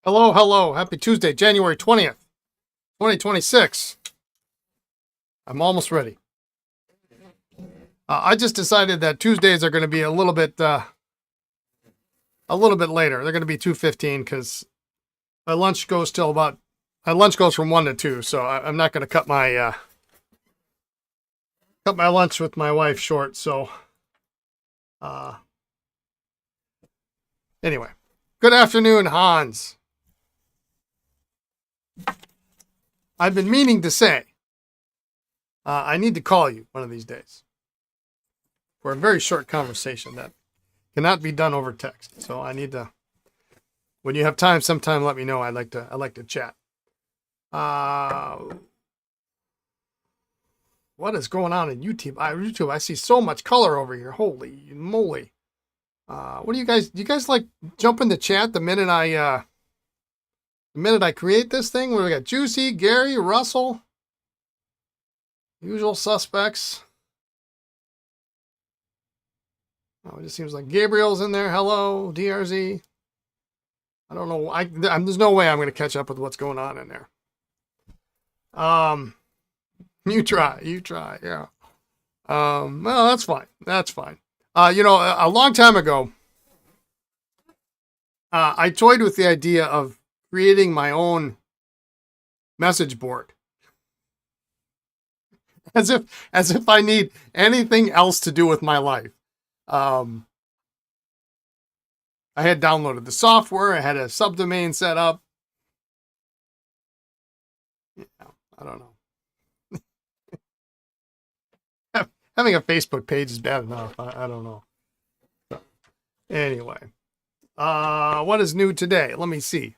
Hello, hello. Happy Tuesday, January 20th, 2026. I'm almost ready. I just decided that Tuesdays are going to be a little bit later. They're going to be 2:15 because my lunch goes from 1 to 2, so I'm not going to cut my lunch with my wife short. So anyway, good afternoon, Hans. I've been meaning to say, I need to call you one of these days for a very short conversation that cannot be done over text. So I need to, when you have time, sometime let me know. I'd like to chat. What is going on in YouTube? I see so much color over here. Holy moly. What do you guys like jump in the chat the minute I create this thing? We got Juicy, Gary, Russell, usual suspects. Oh, it just seems like Gabriel's in there. Hello, DRZ. I don't know. There's no way I'm going to catch up with what's going on in there. You try. Yeah. Well, that's fine. A long time ago, I toyed with the idea of creating my own message board. As if I need anything else to do with my life. I had downloaded the software. I had a subdomain set up. Yeah, I don't know. Having a Facebook page is bad enough. I don't know. So, anyway, what is new today? Let me see.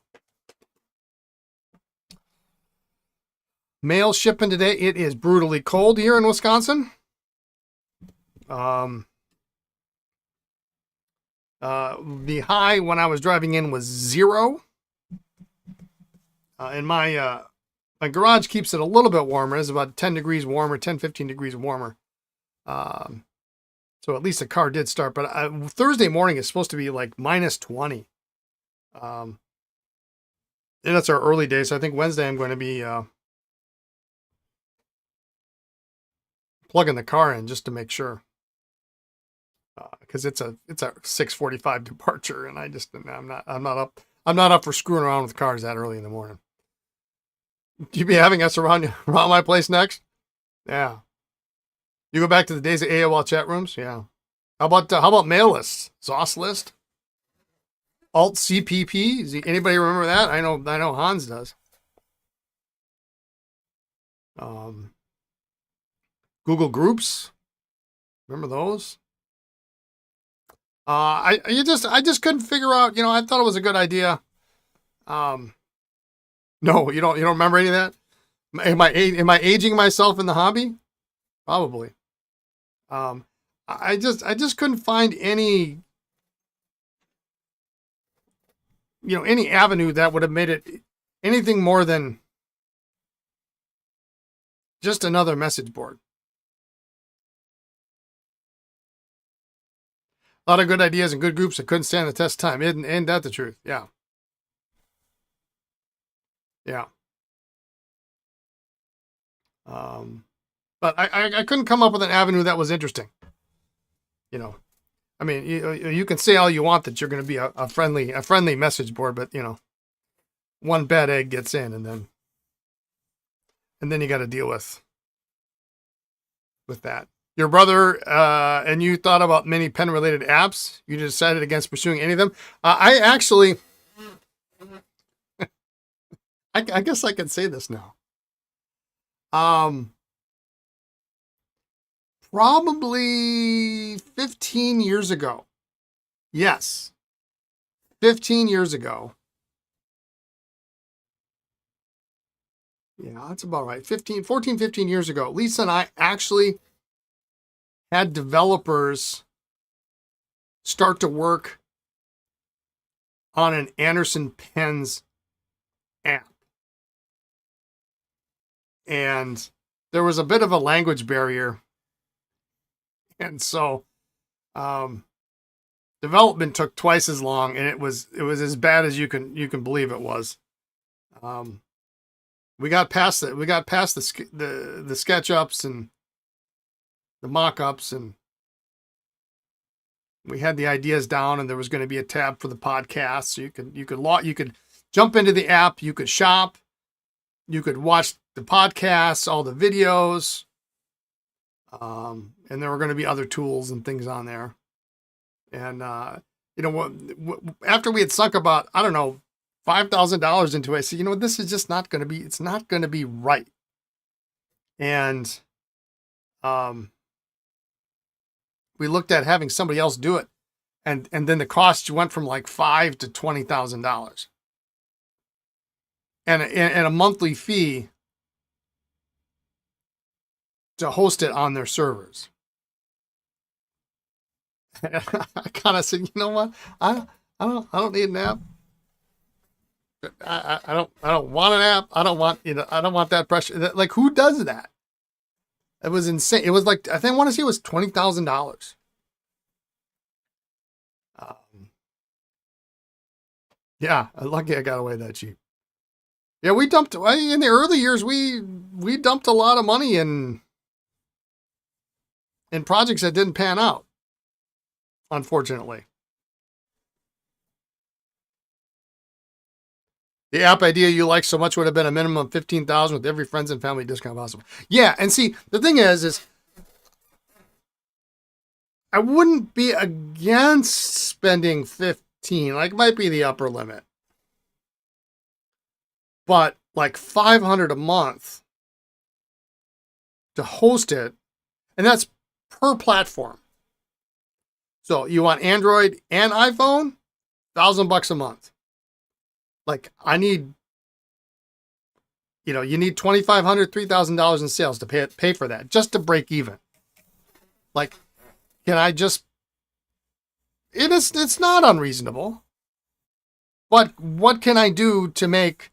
Mail shipping today. It is brutally cold here in Wisconsin. The high when I was driving in was 0. And my garage keeps it a little bit warmer. It's about 10 degrees warmer, 10, 15 degrees warmer. So at least the car did start. But Thursday morning is supposed to be like minus 20. And that's our early day. So I think Wednesday I'm going to be plugging the car in just to make sure. Because it's a 6:45 departure, and I'm not up for screwing around with cars that early in the morning. Do you be having us around my place next? Yeah. You go back to the days of AOL chat rooms? Yeah. How about mail lists? ZOS list? Alt CPP? Anybody remember that? I know Hans does. Google Groups? Remember those? I just couldn't figure out, I thought it was a good idea. No, you don't remember any of that? Am I aging myself in the hobby? Probably. I just couldn't find any, any avenue that would have made it anything more than just another message board. A lot of good ideas and good groups that couldn't stand the test of time. Isn't that the truth? Yeah. Yeah. But I couldn't come up with an avenue that was interesting. I mean, you can say all you want that you're going to be a friendly message board, but one bad egg gets in, and then you got to deal with that. Your brother and you thought about many pen-related apps. You decided against pursuing any of them. I actually, I guess I can say this now. Probably 15 years ago. Yes. 15 years ago. Yeah, that's about right. 15 years ago. Lisa and I actually had developers start to work on an Anderson Pens app. And there was a bit of a language barrier. And so the development took twice as long, and it was as bad as you can believe it was. We got past it. We got past the SketchUps and the mock-ups, and we had the ideas down, and there was going to be a tab for the podcast. So you could jump into the app, you could shop, you could watch the podcasts, all the videos, and there were going to be other tools and things on there. And after we had sunk about, I don't know, $5,000 into it, I said, this is just not going to be. It's not going to be right. And we looked at having somebody else do it, and then the cost went from like $5,000 to $20,000, and a monthly fee to host it on their servers. I kind of said, you know what? I don't need an app. I don't want an app. I don't want that pressure. Like, who does that? It was insane. It was like, I want to say it was $20,000. Yeah, lucky I got away that cheap. Yeah, we dumped in the early years. We dumped a lot of money in projects that didn't pan out, unfortunately. The app idea you like so much would have been a minimum of $15,000 with every friends and family discount possible. Yeah, and see, the thing is I wouldn't be against spending 15. Like, it might be the upper limit. But like $500 a month to host it, and that's per platform. So you want Android and iPhone, $1,000 a month. Like, I need, you need $2,500, $3,000 in sales to pay for that, just to break even. Like, can I just, it's not unreasonable, but what can I do to make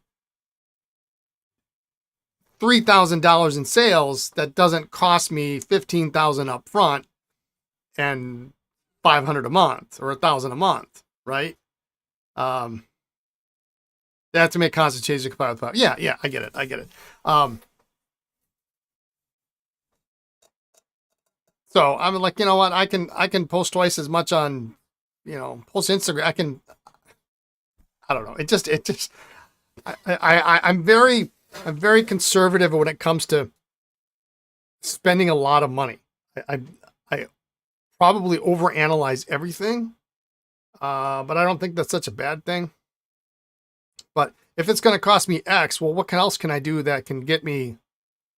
$3,000 in sales that doesn't cost me $15,000 up front and $500 a month or $1,000 a month, right? They have to make constant changes to comply with power. Yeah, I get it. So I'm like, you know what? I can post twice as much on, post Instagram. I don't know. It just, I'm very conservative when it comes to spending a lot of money. I probably overanalyze everything, but I don't think that's such a bad thing. But if it's going to cost me X, well, what else can I do that can get me,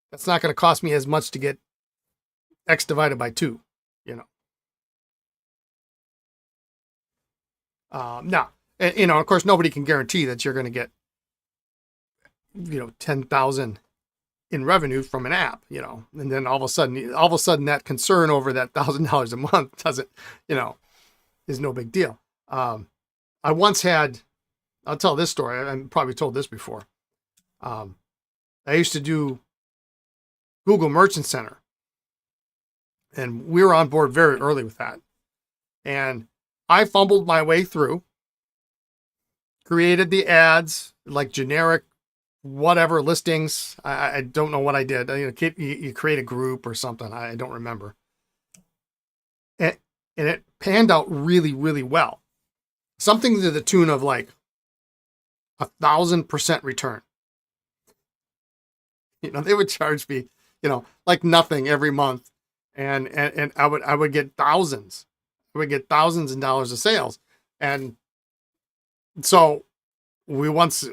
that's not going to cost me as much to get X divided by 2, Now, of course, nobody can guarantee that you're going to get, 10,000 in revenue from an app, and then all of a sudden that concern over that $1,000 a month doesn't, is no big deal. I once had, I'll tell this story. I've probably told this before. I used to do Google Merchant Center, and we were on board very early with that. And I fumbled my way through, created the ads, like generic whatever listings. I don't know what I did. You create a group or something. I don't remember. And it panned out really, really well. Something to the tune of like 1,000% return. They would charge me, like nothing every month. And I would get thousands. I would get thousands of dollars of sales. And so we once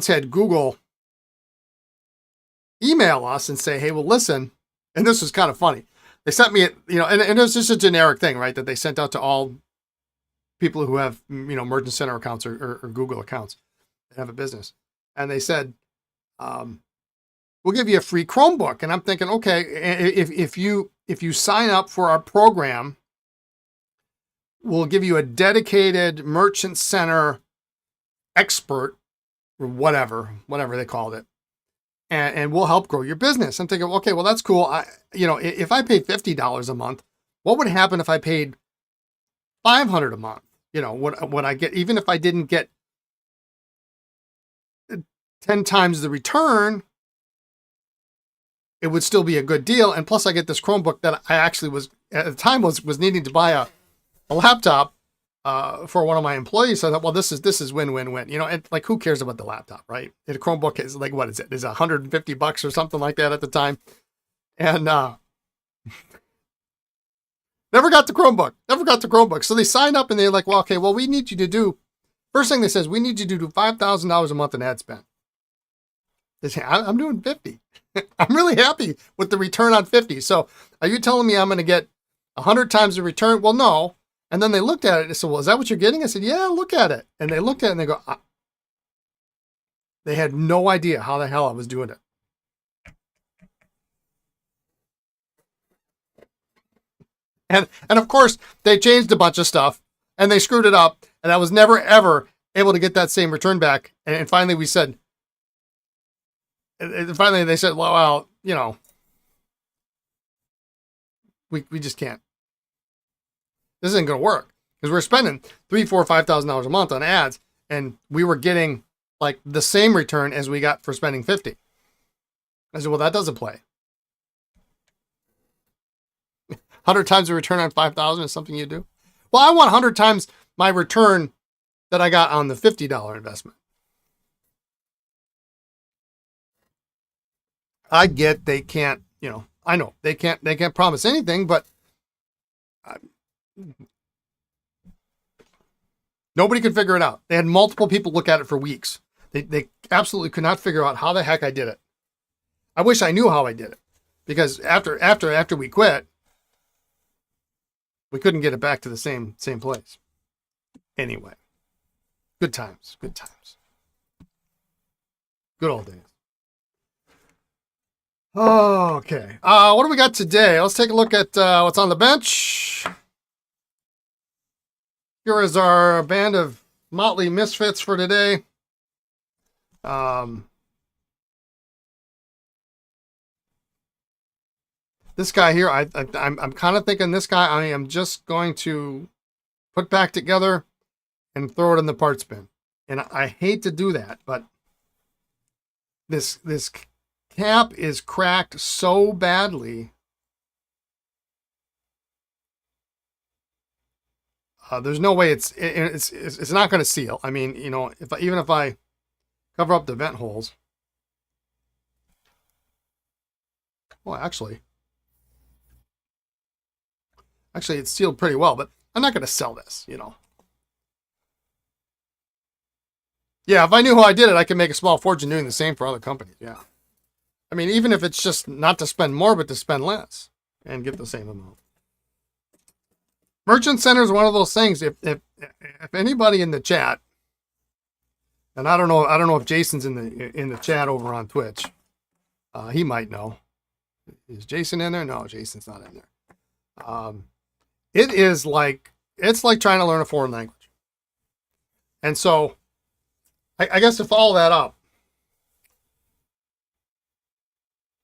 had Google email us and say, hey, well, listen, and this was kind of funny. They sent me, and it was just a generic thing, right? That they sent out to all people who have, Merchant Center accounts or Google accounts that have a business. And they said, we'll give you a free Chromebook. And I'm thinking, okay, if you sign up for our program, we'll give you a dedicated Merchant Center expert or whatever they called it. And we'll help grow your business. I'm thinking, okay, well, that's cool. If I paid $50 a month, what would happen if I paid $500 a month. You know, what I get, even if I didn't get 10 times the return, it would still be a good deal. And plus I get this Chromebook that I actually was, at the time, was needing to buy a laptop for one of my employees. So I thought, well, this is win-win-win. You know, and like, who cares about the laptop, right? And a Chromebook is like, what is it? Is $150 or something like that at the time. And never got the Chromebook. So they signed up and they're like, well, okay, well, we need you to do, first thing they says, we need you to do $5,000 a month in ad spend. They say, I'm doing 50. I'm really happy with the return on 50. So are you telling me I'm going to get 100 times the return? Well, no. And then they looked at it and said, well, is that what you're getting? I said, yeah, look at it. And they looked at it and they go, they had no idea how the hell I was doing it. And of course, they changed a bunch of stuff and they screwed it up. And I was never, ever able to get that same return back. And finally we said, they said, well, you know, we just can't. This isn't going to work because we're spending $3,000, $4,000, $5,000 a month on ads. And we were getting like the same return as we got for spending 50. I said, well, that doesn't play. 100 times the return on 5,000 is something you do. Well, I want 100 times my return that I got on the $50 investment. I get they can't, you know, I know they can't promise anything, but nobody could figure it out. They had multiple people look at it for weeks. They absolutely could not figure out how the heck I did it. I wish I knew how I did it, because after we quit, we couldn't get it back to the same place. Anyway, good times. Good old days. Okay. What do we got today? Let's take a look at what's on the bench. Here is our band of motley misfits for today. This guy here, I'm kind of thinking this guy I am just going to put back together and throw it in the parts bin. And I hate to do that, but this cap is cracked so badly. There's no way it's not going to seal. I mean, you know, even if I cover up the vent holes. Well, actually it's sealed pretty well, but I'm not going to sell this, you know. Yeah, if I knew how I did it, I could make a small fortune doing the same for other companies. Yeah. I mean, even if it's just not to spend more, but to spend less and get the same amount. Merchant Center is one of those things. If anybody in the chat, and I don't know if Jason's in the chat over on Twitch, he might know. Is Jason in there? No, Jason's not in there. It's like trying to learn a foreign language. And so, I guess to follow that up,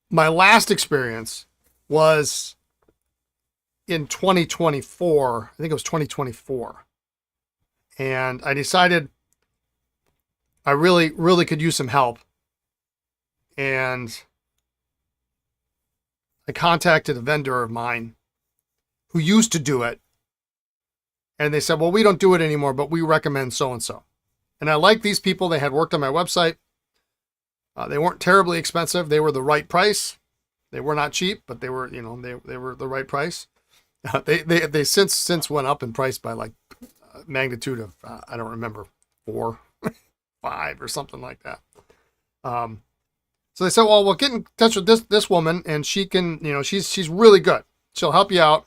my last experience was in 2024. I think it was 2024. And I decided I really, really could use some help. And I contacted a vendor of mine who used to do it. And they said, well, we don't do it anymore, but we recommend so-and-so. And I like these people. They had worked on my website. They weren't terribly expensive. They were the right price. They were not cheap, but they were, you know, they were the right price. They since went up in price by like a magnitude of, I don't remember, 4, 5 or something like that. So they said, well, we'll get in touch with this woman, and she can, you know, she's really good. She'll help you out.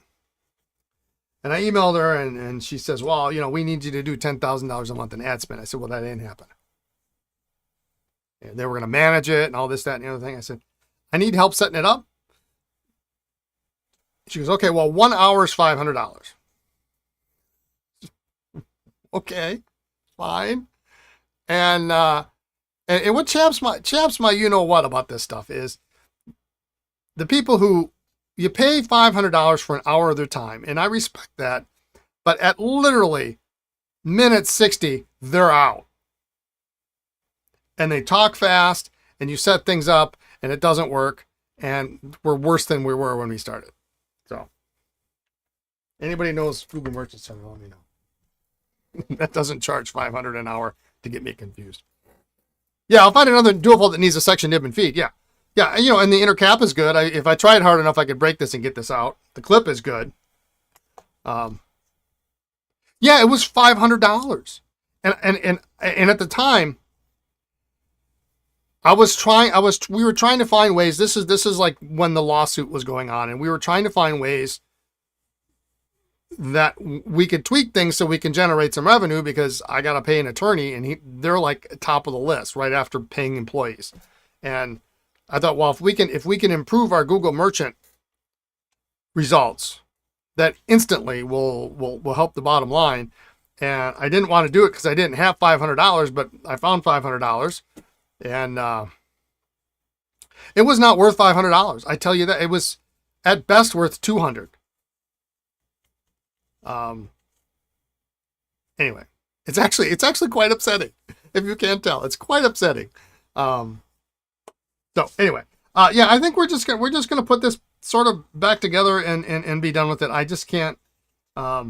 And I emailed her, and she says, well, you know, we need you to do $10,000 a month in ad spend. I said, well, that didn't happen. And they were going to manage it and all this, that, and the other thing. I said, I need help setting it up. She goes, okay, well, 1 hour is $500. Okay, fine. And what chaps my you know what about this stuff is the people who you pay $500 for an hour of their time, and I respect that. But at literally minute 60, they're out. And they talk fast, and you set things up, and it doesn't work, and we're worse than we were when we started. So, anybody knows Google Merchant Center, let me know. That doesn't charge $500 an hour to get me confused. Yeah, I'll find another dual fold that needs a section nib and feed. Yeah. Yeah, you know, and the inner cap is good. If I tried hard enough, I could break this and get this out. The clip is good. Yeah, it was $500. And at the time, we were trying to find ways. This is like when the lawsuit was going on, and we were trying to find ways that we could tweak things so we can generate some revenue, because I got to pay an attorney, and they're like top of the list right after paying employees. And I thought, well, if we can improve our Google Merchant results, that instantly will help the bottom line. And I didn't want to do it because I didn't have $500, but I found $500, and it was not worth $500. I tell you that. It was at best worth $200. Anyway, it's actually quite upsetting. If you can't tell, it's quite upsetting. So anyway, yeah, I think we're just gonna put this sort of back together and be done with it. I just can't. I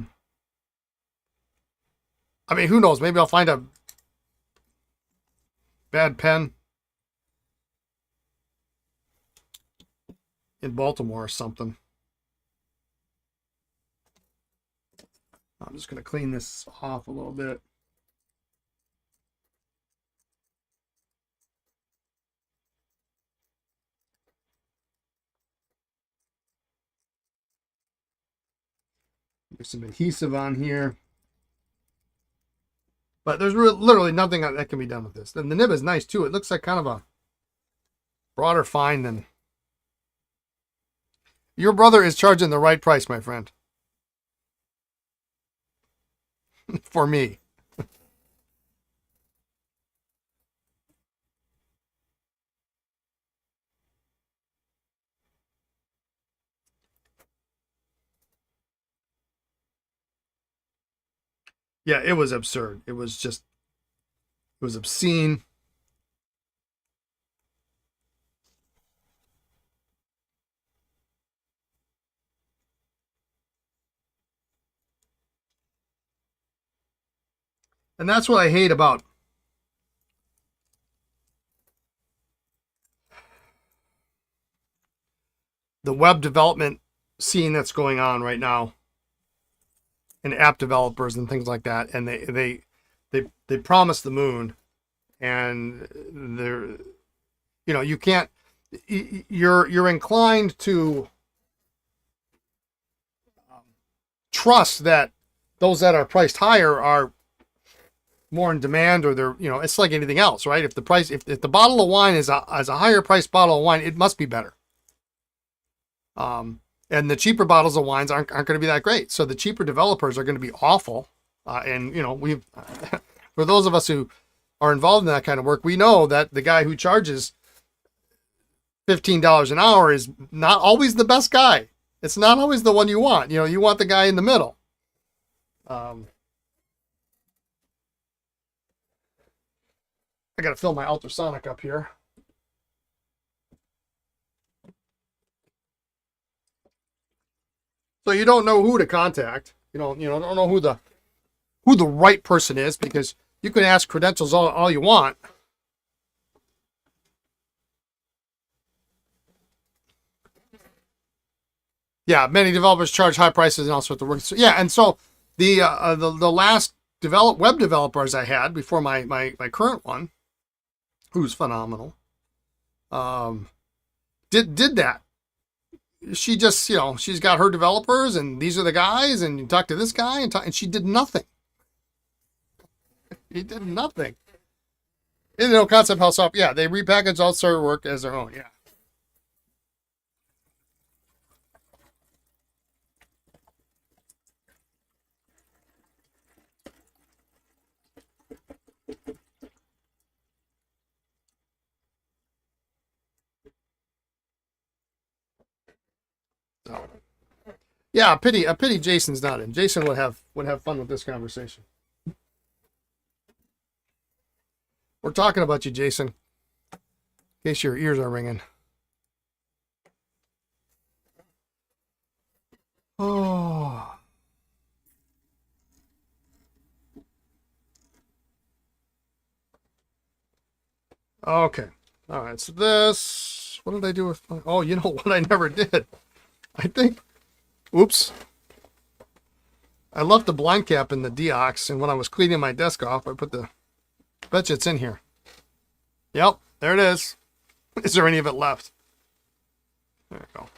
mean, who knows? Maybe I'll find a bad pen in Baltimore or something. I'm just going to clean this off a little bit. There's some adhesive on here. But there's literally nothing that can be done with this. And the nib is nice too. It looks like kind of a broader fine than... Your brother is charging the right price, my friend. For me. Yeah, it was absurd. It was obscene. And that's what I hate about the web development scene that's going on right now, and app developers and things like that. And they promise the moon, and they're, you know, you can't, you're inclined to trust that those that are priced higher are more in demand, or they're, you know, it's like anything else, right? If the price, if the bottle of wine is a higher priced bottle of wine, it must be better. And the cheaper bottles of wines aren't going to be that great. So the cheaper developers are going to be awful. And you know, for those of us who are involved in that kind of work, we know that the guy who charges $15 an hour is not always the best guy. It's not always the one you want. You know, you want the guy in the middle. I got to fill my ultrasonic up here. So you don't know who to contact. You don't know who the right person is, because you can ask credentials all you want. Yeah, many developers charge high prices and all sorts of work. So, yeah, and so the last web developers I had before my current one, who's phenomenal, did that. She just, you know, she's got her developers, and these are the guys, and you talk to this guy, and she did nothing. He did nothing. You know, Concept House Software, yeah, they repackage all server work as their own, yeah. So, yeah, a pity Jason's not in. Jason would have would have fun with this conversation. We're talking about you, Jason, in case your ears are ringing. Oh. Okay. All right. So this, what did I do with my, oh, you know what I never did? I think, oops. I left the blind cap in the deox, and when I was cleaning my desk off, I put the, bet you it's in here. Yep, there it is. Is there any of it left? There we go.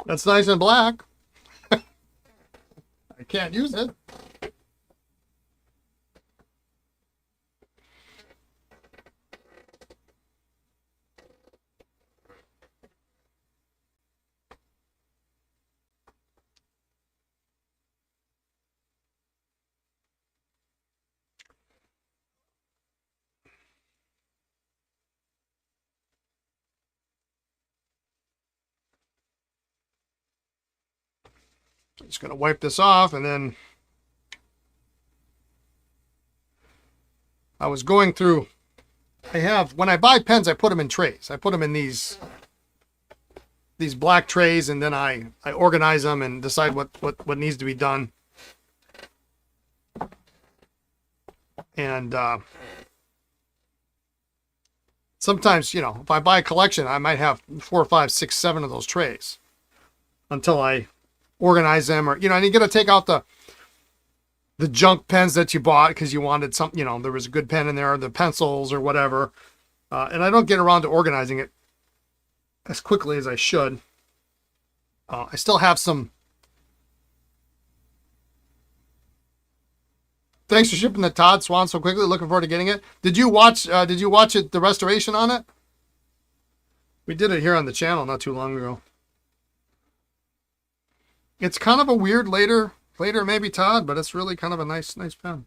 That's nice and black. I can't use it. Just going to wipe this off, and then I was going through, I have, when I buy pens, I put them in trays. I put them in these black trays, and then I organize them and decide what needs to be done. And sometimes, you know, if I buy a collection, I might have 4, 5, 6, 7 of those trays until I organize them, or, you know, and you got to take out the junk pens that you bought because you wanted some, you know, there was a good pen in there, the pencils or whatever. And I don't get around to organizing it as quickly as I should. I still have some. Thanks for shipping the Todd Swan so quickly. Looking forward to getting it. Did you watch it, the restoration on it? We did it here on the channel not too long ago. It's kind of a weird later maybe, Todd, but it's really kind of a nice pen.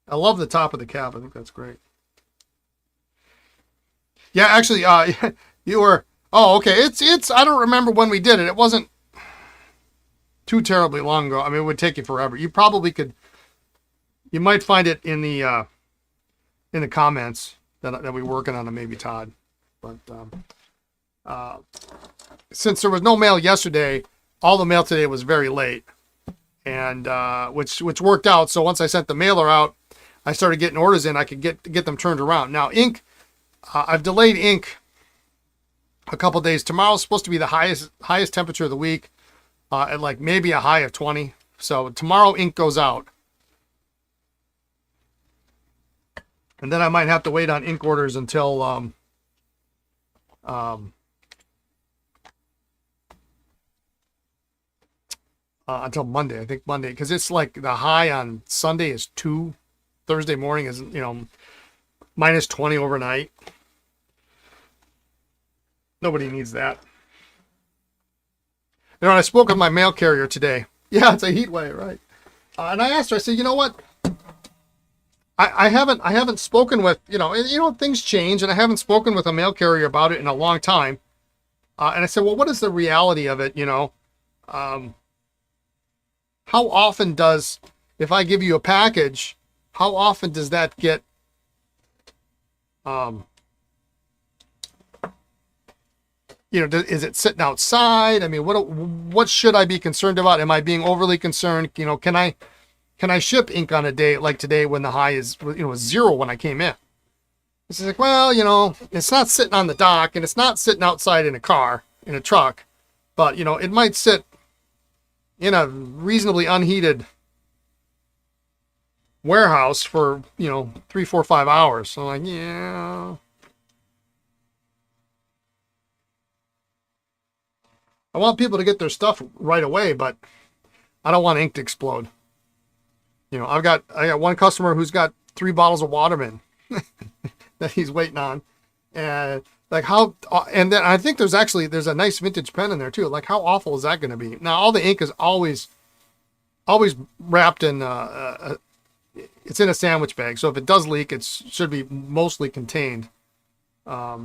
I love the top of the cap. I think that's great. Yeah, actually, you were, oh, okay. It's, I don't remember when we did it. It wasn't too terribly long ago. I mean, it would take you forever. You probably could, you might find it in the comments that we're working on it, maybe, Todd. But since there was no mail yesterday, all the mail today was very late, and which worked out. So once I sent the mailer out, I started getting orders in. I could get them turned around. Now ink, I've delayed ink a couple days. Tomorrow's supposed to be the highest temperature of the week, at like maybe a high of 20. So tomorrow ink goes out, and then I might have to wait on ink orders until until Monday. I think Monday, because it's like the high on Sunday is 2. Thursday morning is, you know, minus 20 overnight. Nobody needs that. You know, I spoke with my mail carrier today. Yeah, it's a heat wave, right? And I asked her, I said, you know what? I haven't spoken with, you know, things change, and I haven't spoken with a mail carrier about it in a long time. And I said, well, what is the reality of it, you know? How often does, if I give you a package, how often does that get, you know, is it sitting outside? I mean, what should I be concerned about? Am I being overly concerned? You know, can I ship ink on a day like today when the high is, you know, was 0 when I came in? It's like, well, you know, it's not sitting on the dock, and it's not sitting outside in a car, in a truck, but, you know, it might sit in a reasonably unheated warehouse for, you know, 3, 4, 5 hours. So I'm like, yeah. I want people to get their stuff right away, but I don't want ink to explode. You know, I got one customer who's got 3 bottles of Waterman that he's waiting on. And like and then I think there's a nice vintage pen in there too. Like, how awful is that going to be? Now, all the ink is always always wrapped in it's in a sandwich bag, so if it does leak, it should be mostly contained. But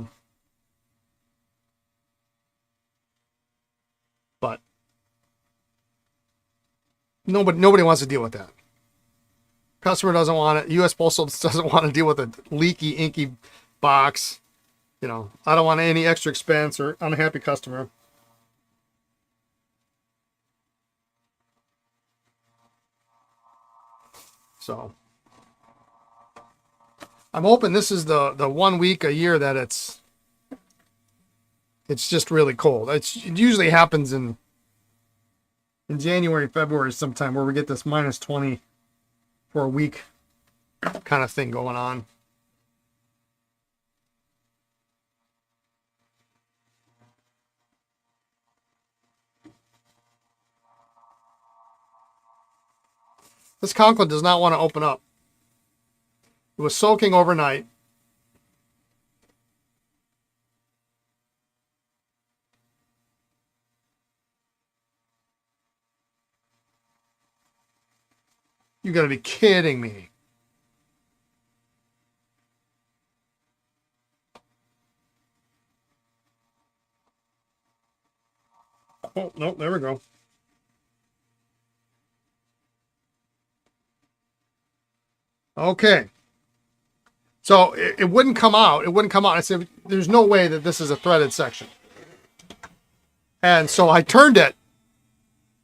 nobody wants to deal with that. Customer doesn't want it. U.S. Postal doesn't want to deal with a leaky, inky box. You know, I don't want any extra expense or unhappy customer. So I'm hoping this is the 1 week a year that it's just really cold. It usually happens in January, February sometime where we get this -20 for a week kind of thing going on. This Conklin does not want to open up. It was soaking overnight. You gotta be kidding me. Oh, no, there we go. Okay. So it wouldn't come out. It wouldn't come out. I said, there's no way that this is a threaded section. And so I turned it,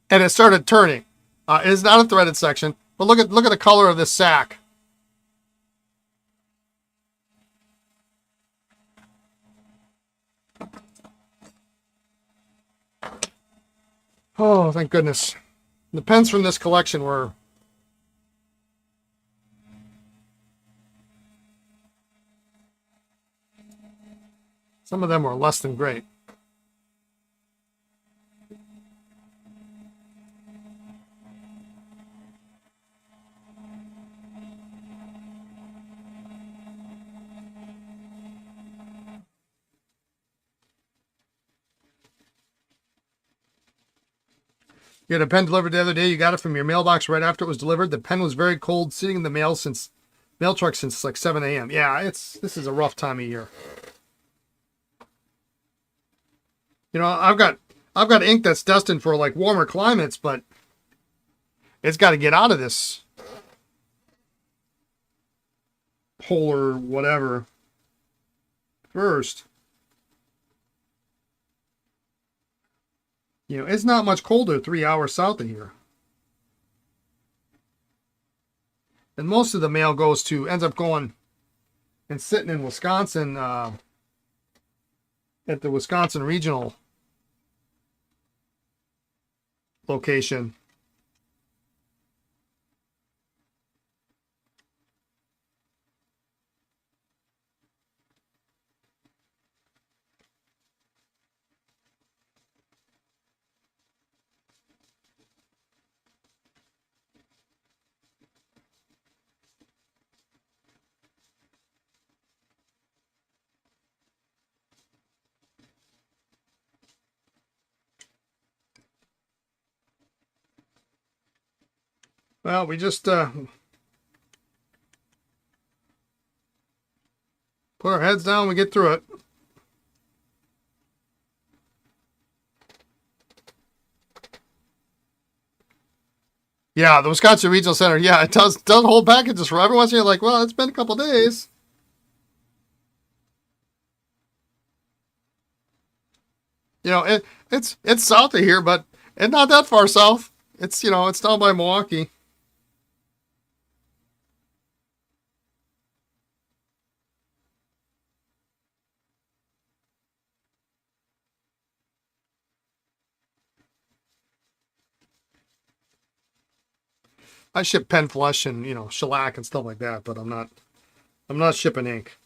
and it started turning. It is not a threaded section, but look at the color of this sack. Oh, thank goodness. The pens from this collection were some of them were less than great. You had a pen delivered the other day. You got it from your mailbox right after it was delivered. The pen was very cold, sitting in the mail truck since like 7 a.m. Yeah, this is a rough time of year. You know, I've got ink that's destined for like warmer climates, but it's got to get out of this polar whatever first. You know, it's not much colder 3 hours south of here. And most of the mail ends up going and sitting in Wisconsin at the Wisconsin regional location. Well, we just put our heads down, we get through it. Yeah, the Wisconsin Regional Center. Yeah, it does hold packages for every once in a while. Like, well, it's been a couple days. You know, it's south of here, but it's not that far south. It's, you know, it's down by Milwaukee. I ship pen flush and, you know, shellac and stuff like that, but I'm not shipping ink.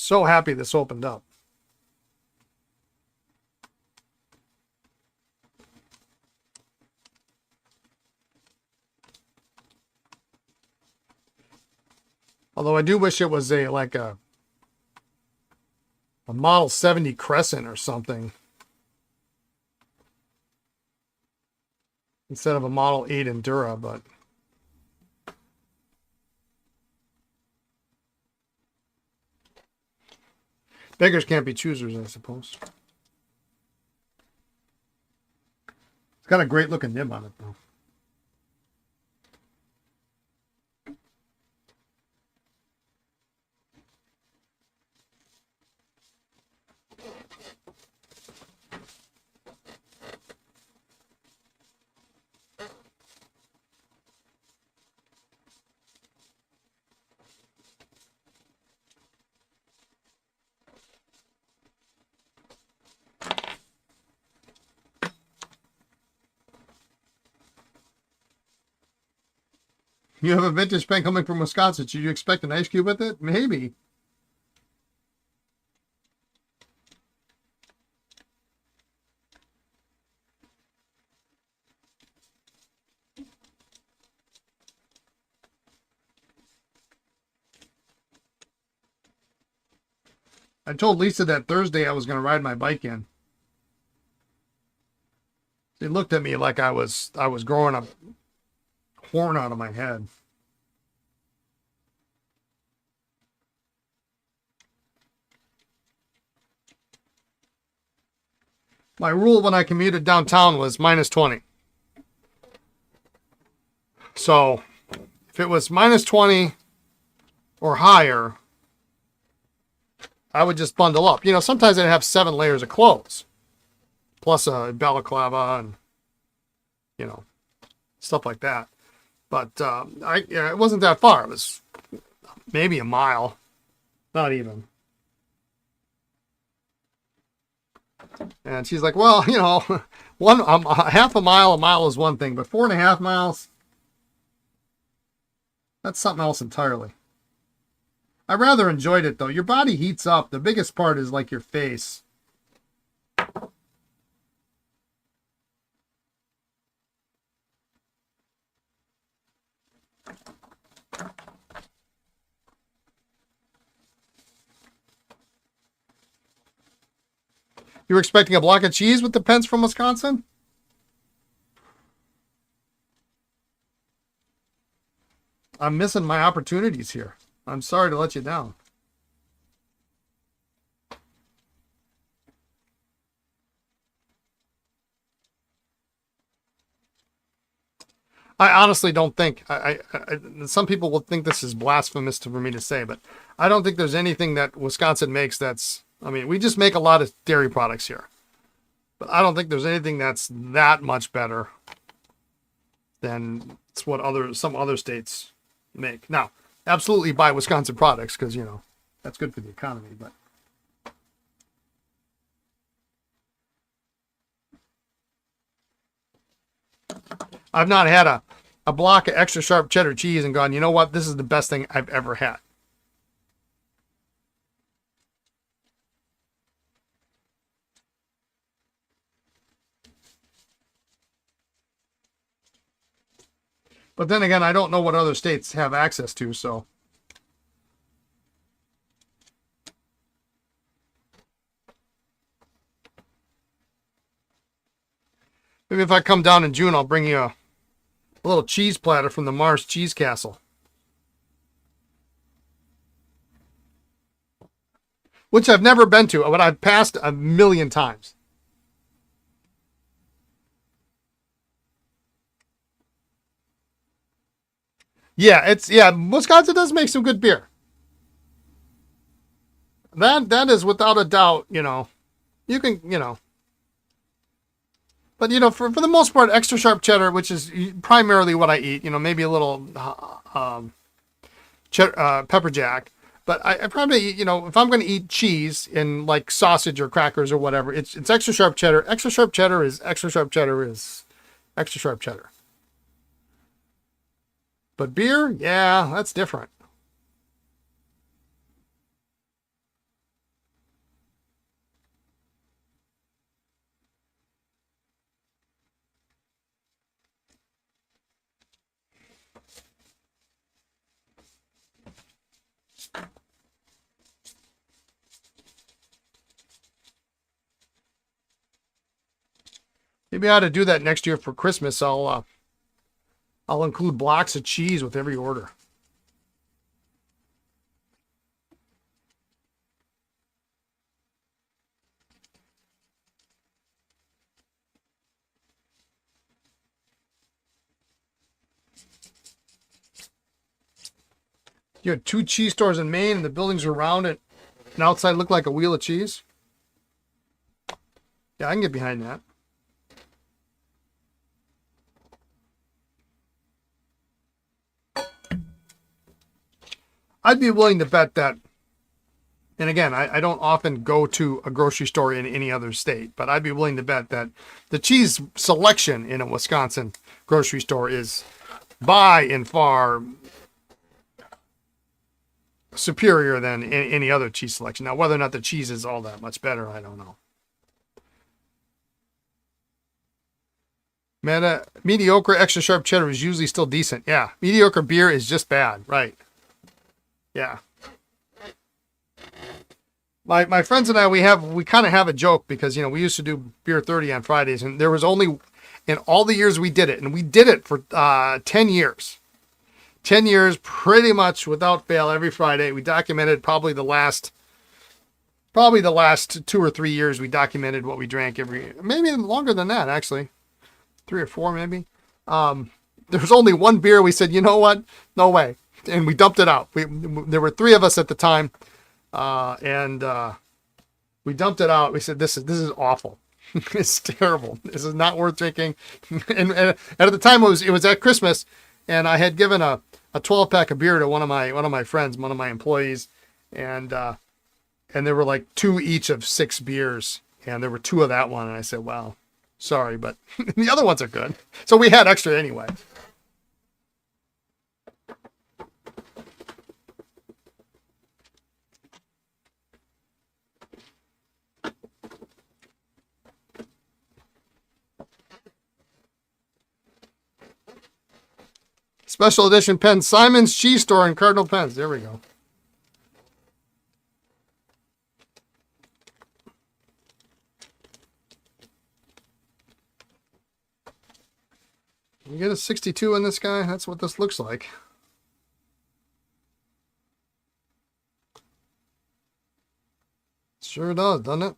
So happy this opened up. Although I do wish it was a Model 70 Crescent or something instead of a Model 8 Endura, but beggars can't be choosers, I suppose. It's got a great looking nib on it, though. You have a vintage pen coming from Wisconsin. Should you expect an ice cube with it? Maybe. I told Lisa that Thursday I was going to ride my bike in. She looked at me like I was growing a horn out of my head. My rule when I commuted downtown was minus 20. So if it was minus 20 or higher, I would just bundle up. You know, sometimes I'd have 7 layers of clothes, plus a balaclava and, you know, stuff like that. But it wasn't that far. It was maybe a mile, not even. And she's like, well, you know, half a mile is one thing, but 4.5 miles, that's something else entirely. I rather enjoyed it, though. Your body heats up. The biggest part is like your face. You were expecting a block of cheese with the pence from Wisconsin? I'm missing my opportunities here. I'm sorry to let you down. I honestly don't think, some people will think this is blasphemous for me to say, but I don't think there's anything that Wisconsin makes that's, I mean, we just make a lot of dairy products here, but I don't think there's anything that's that much better than what some other states make. Now, absolutely buy Wisconsin products because, you know, that's good for the economy, but I've not had a block of extra sharp cheddar cheese and gone, you know what, this is the best thing I've ever had. But then again, I don't know what other states have access to, so. Maybe if I come down in June, I'll bring you a little cheese platter from the Mars Cheese Castle. Which I've never been to, but I've passed a million times. Yeah, Wisconsin does make some good beer. That is without a doubt, you know, you can, you know. But, you know, for the most part, extra sharp cheddar, which is primarily what I eat, you know, maybe a little pepper jack. But I probably, you know, if I'm going to eat cheese in like sausage or crackers or whatever, it's extra sharp cheddar. Extra sharp cheddar is extra sharp cheddar is extra sharp cheddar. But beer, yeah, that's different. Maybe I ought to do that next year for Christmas. I'll include blocks of cheese with every order. You had 2 cheese stores in Maine, and the buildings were round and outside looked like a wheel of cheese. Yeah, I can get behind that. I'd be willing to bet that, and again, I don't often go to a grocery store in any other state, but I'd be willing to bet that the cheese selection in a Wisconsin grocery store is by and far superior than any other cheese selection. Now, whether or not the cheese is all that much better, I don't know. Mediocre extra sharp cheddar is usually still decent. Yeah, mediocre beer is just bad, right? Yeah. My friends and I, we kind of have a joke because, you know, we used to do Beer 30 on Fridays, and there was only, in all the years we did it, and we did it for 10 years. 10 years, pretty much without fail, every Friday. We documented probably the last 2 or 3 years we documented what we drank maybe longer than that, actually. 3 or 4, maybe. There was only one beer we said, you know what? No way. And we dumped it out. There were 3 of us at the time. And we dumped it out. We said, this is awful. It's terrible. This is not worth drinking. and at the time it was at Christmas, and I had given a 12-pack of beer to one of my friends, one of my employees, and there were like 2 each of 6 beers, and there were 2 of that one, and I said, wow, sorry, but the other ones are good. So we had extra anyway. Special edition pen, Simon's Cheese Store in Cardinal Pens. There we go. You get a 62 in this guy? That's what this looks like. Sure does, doesn't it?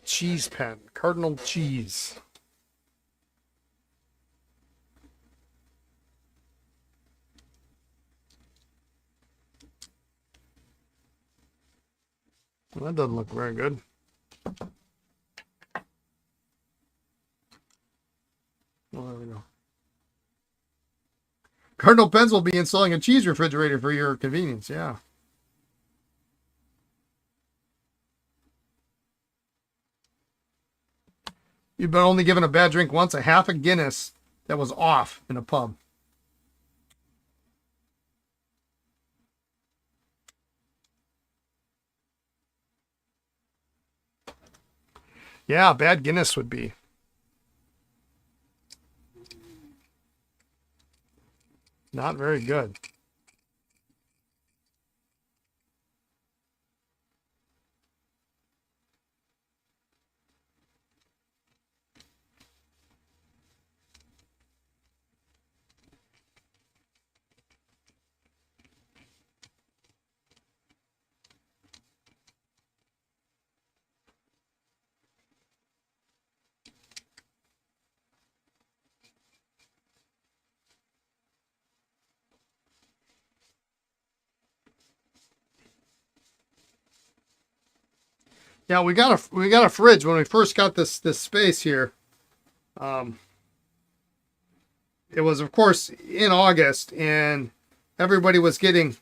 Cheese pen, Cardinal cheese. Well, that doesn't look very good. Well, there we go. Cardinal Pens will be installing a cheese refrigerator for your convenience. Yeah. You've been only given a bad drink once, a half a Guinness that was off in a pub. Yeah, bad Guinness would be. Not very good. Yeah, we got a fridge when we first got this space here. It was, of course, in August, and everybody was getting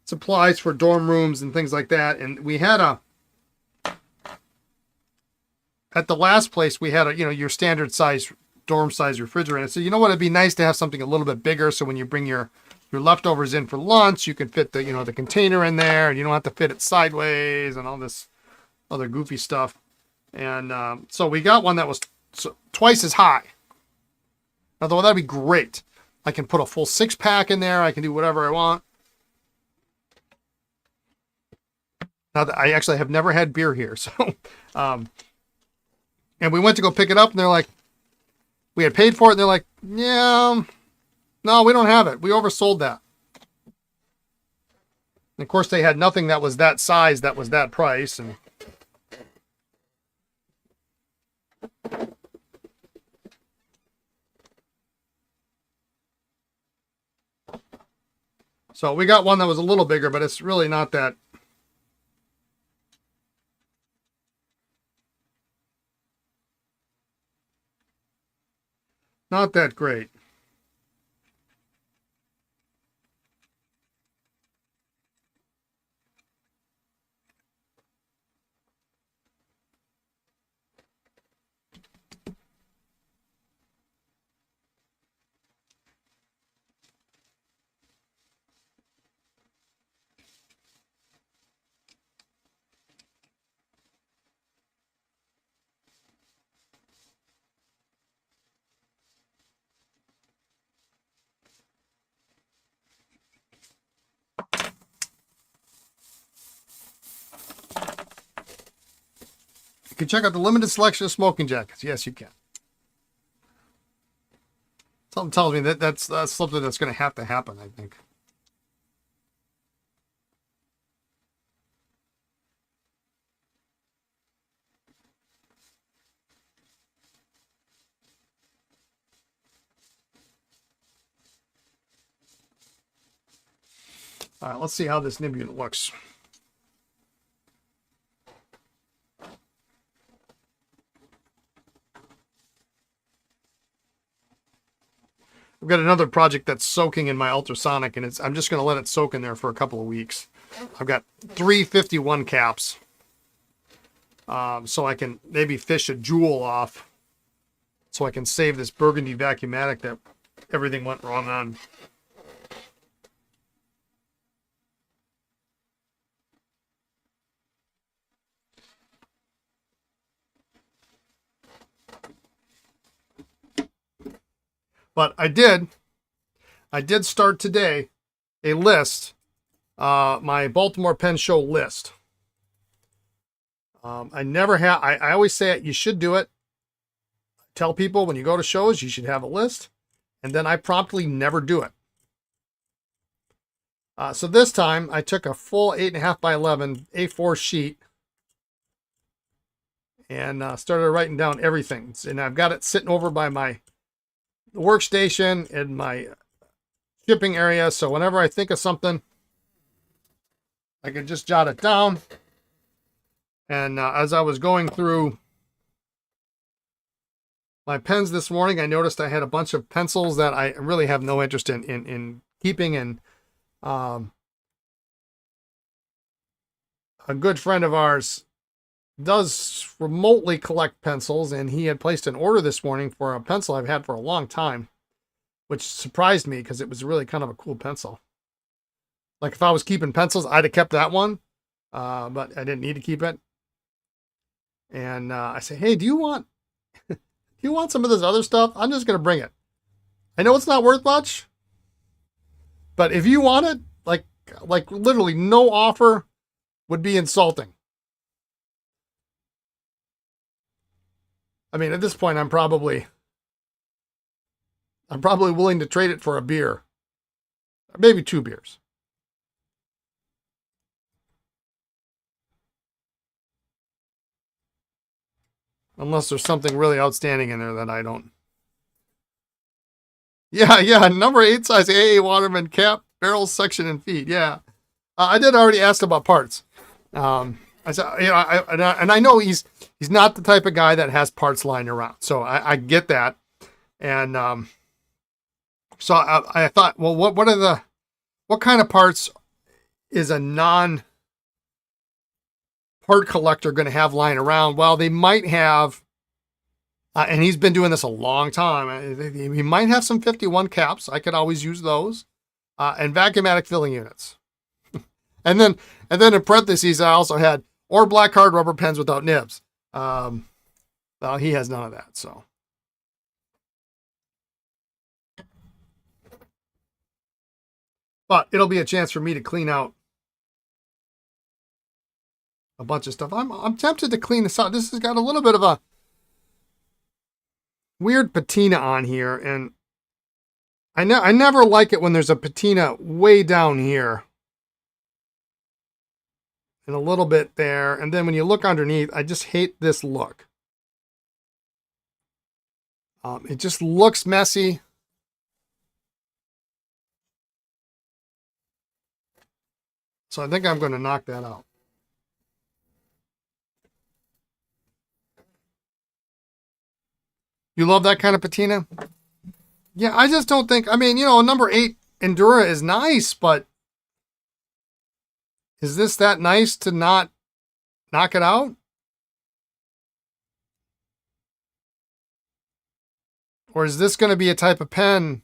supplies for dorm rooms and things like that. And we had at the last place we had your standard size dorm size refrigerator. So you know what? It'd be nice to have something a little bit bigger. So when you bring your leftovers in for lunch, you can fit the, the container in there, and you don't have to fit it sideways and all this other goofy stuff. And so we got one that was twice as high. I thought, well, that'd be great. I can put a full 6-pack in there. I can do whatever I want. Now, I actually have never had beer here. So, and we went to go pick it up, and they're like, we had paid for it, and they're like, yeah, no, we don't have it. We oversold that. And of course, they had nothing that was that size, that was that price. And so we got one that was a little bigger, but it's really not that. Not that great. You can check out the limited selection of smoking jackets. Yes, you can. Something tells me that that's something that's going to happen, I think. All right, let's see how this nib unit looks. I've got another project that's soaking in my ultrasonic, and I'm just going to let it soak in there for a couple of weeks. I've got 351 caps, so I can maybe fish a jewel off, so I can save this Burgundy Vacuumatic that everything went wrong on. But I did start today a list, my Baltimore Pen Show list. I never have, I always say it, you should do it. Tell people when you go to shows, you should have a list. And then I promptly never do it. So this time I took a full 8.5 by 11 A4 sheet and started writing down everything. And I've got it sitting over by my workstation in my shipping area, so whenever I think of something, I can just jot it down. And as I was going through my pens this morning, I noticed I had a bunch of pencils that I really have no interest in keeping. And a good friend of ours does remotely collect pencils, and he had placed an order this morning for a pencil I've had for a long time, which surprised me because it was really kind of a cool pencil. Like if I was keeping pencils, I'd have kept that one, but I didn't need to keep it. And I say, hey, do you want some of this other stuff? I'm just going to bring it. I know it's not worth much, but if you want it, like literally no offer would be insulting. I mean, at this point, I'm probably willing to trade it for a beer, maybe 2 beers. Unless there's something really outstanding in there that I don't. Yeah, number 8 size AA Waterman cap, barrel, section, and feet. Yeah, I did already ask about parts. I said, and I know he's not the type of guy that has parts lying around, so I get that. And so I thought, well, what kind of parts is a non-part collector going to have lying around? Well, they might have And he's been doing this a long time. He might have some 51 caps. I could always use those. And vacuumatic filling units. and then in parentheses, I also had or black card rubber pens without nibs. Well, he has none of that, so. But it'll be a chance for me to clean out a bunch of stuff. I'm tempted to clean this out. This has got a little bit of a weird patina on here, and I never like it when there's a patina way down here and a little bit there, and then when you look underneath, I just hate this look. It just looks messy. So I think I'm going to knock that out. You love that kind of patina? Yeah, I just don't think, I mean, you know, number 8 Endura is nice, but is this that nice to not knock it out? Or is this going to be a type of pen?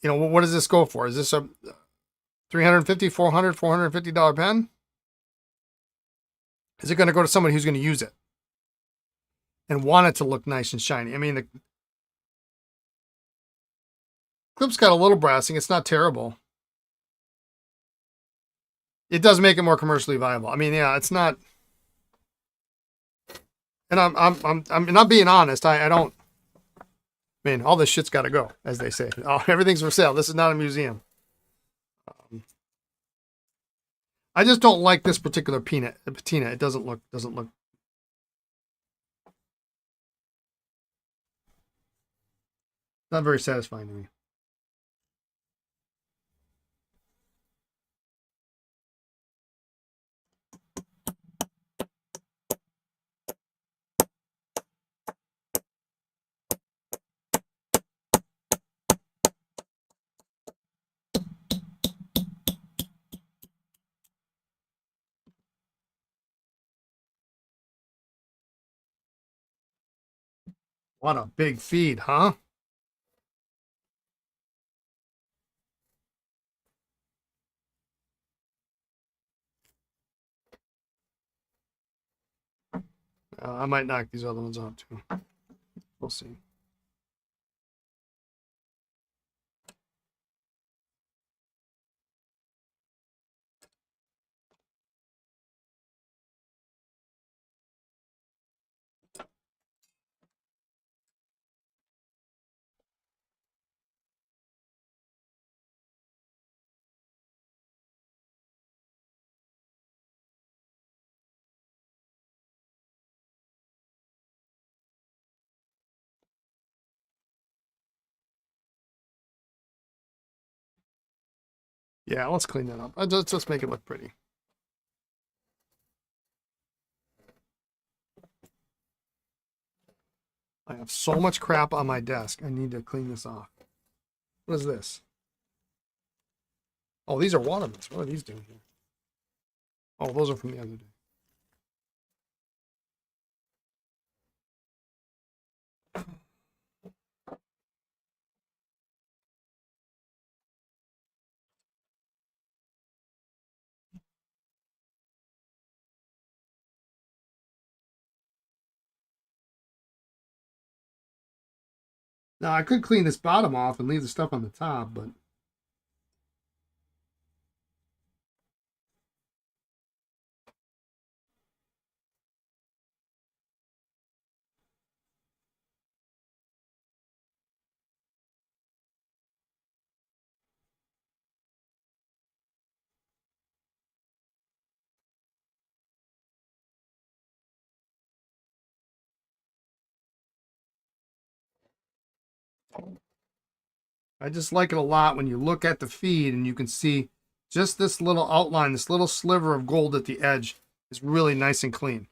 You know, what does this go for? Is this a $350, $400, $450 pen? Is it going to go to somebody who's going to use it and want it to look nice and shiny? I mean, the clip's got a little brassing. It's not terrible. It does make it more commercially viable. I mean, yeah, it's not. And I'm not being honest. I don't. I mean, all this shit's got to go, as they say. Oh, everything's for sale. This is not a museum. I just don't like this particular patina. It doesn't look. Not very satisfying to me. What a big feed, huh? I might knock these other ones out too. We'll see. Yeah, let's clean that up. Let's make it look pretty. I have so much crap on my desk. I need to clean this off. What is this? Oh, these are Watermans. What are these doing here? Oh, those are from the other day. Now, I could clean this bottom off and leave the stuff on the top, but I just like it a lot when you look at the feed and you can see just this little outline, this little sliver of gold at the edge is really nice and clean.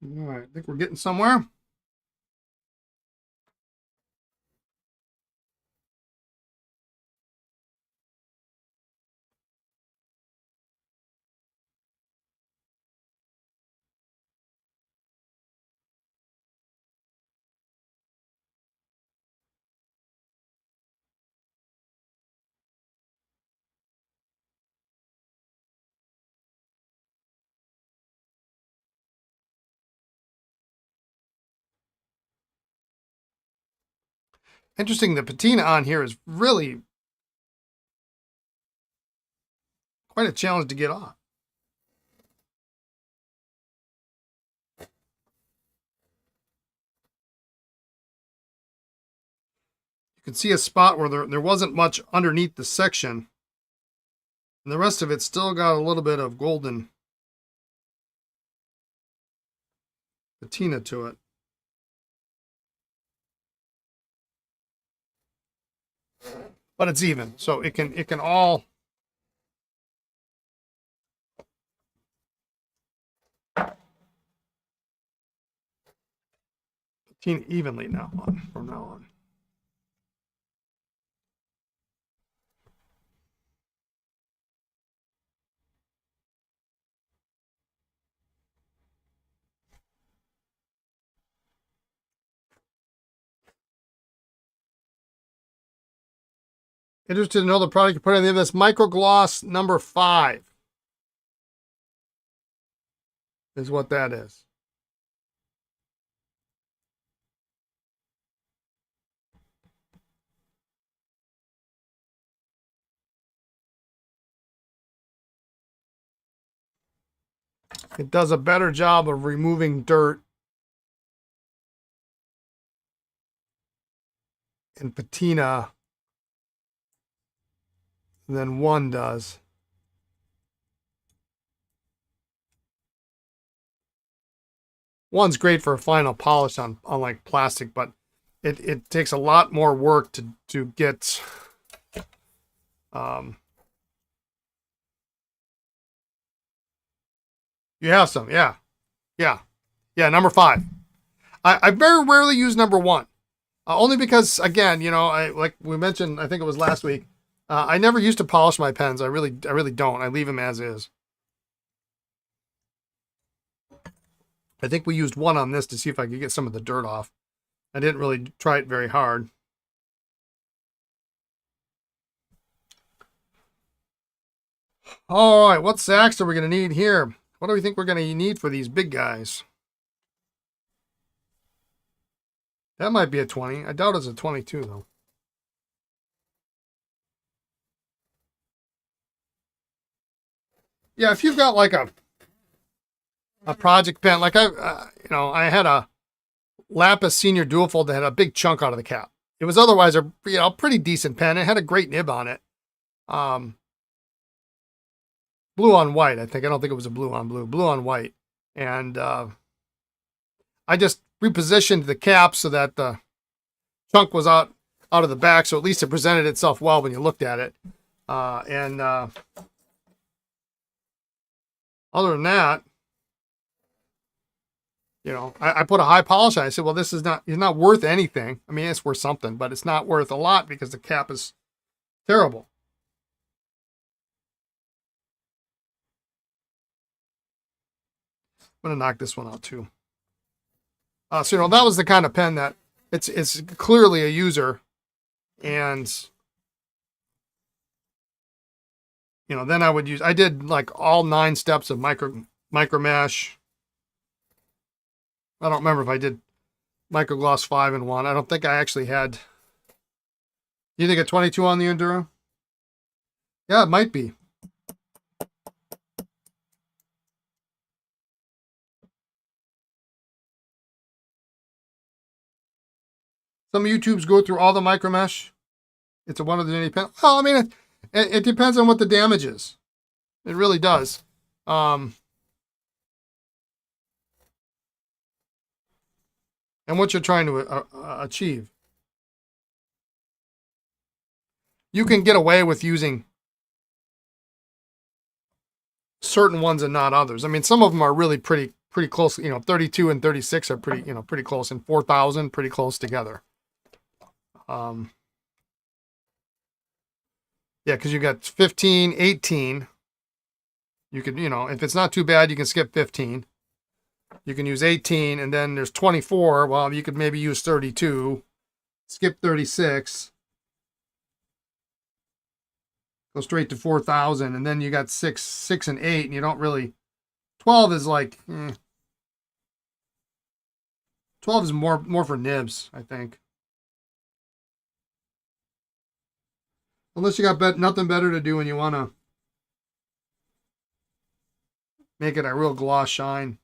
All right, I think we're getting somewhere. Interesting, the patina on here is really quite a challenge to get off. You can see a spot where there wasn't much underneath the section. And the rest of it still got a little bit of golden patina to it. But it's even, so it can all patina evenly now on from now on. Interested to know the product you put in there. This Microgloss number 5 is what that is. It does a better job of removing dirt and patina than one does. One's great for a final polish on like plastic, but it takes a lot more work to get you have some, yeah. Number 5. I very rarely use number 1, only because, again, you know, like we mentioned, I think it was last week. I never used to polish my pens. I really don't. I leave them as is. I think we used 1 on this to see if I could get some of the dirt off. I didn't really try it very hard. All right, what sacks are we going to need here? What do we think we're going to need for these big guys? That might be a 20. I doubt it's a 22, though. Yeah, if you've got like a project pen, like I had a Lapis Senior Dual Fold that had a big chunk out of the cap. It was otherwise a pretty decent pen. It had a great nib on it. Blue on white, I think. I don't think it was a blue on blue. Blue on white. And I just repositioned the cap so that the chunk was out of the back, so at least it presented itself well when you looked at it. Other than that, you know, I put a high polish on it. I said, well, it's not worth anything. I mean, it's worth something, but it's not worth a lot because the cap is terrible. I'm going to knock this one out too. So, you know, that was the kind of pen that it's clearly a user. And, you know, then I did like all 9 steps of micro mesh. I don't remember if I did Microgloss 5 and 1. I don't think I actually had. You think a 22 on the Endura? Yeah, it might be. Some YouTubes go through all the micro mesh. It's a one of the any pen. Well, I mean, it depends on what the damage is. It really does. And what you're trying to achieve. You can get away with using certain ones and not others. I mean, some of them are really pretty pretty close. 32 and 36 are pretty, pretty close, and 4,000 pretty close together. Yeah, because you got 15, 18. You could, if it's not too bad, you can skip 15. You can use 18, and then there's 24. Well, you could maybe use 32, skip 36, go straight to 4,000, and then you got 6 and 8, and you don't really. 12 is like, 12 is more for nibs, I think. Unless you got nothing better to do and you want to make it a real gloss shine.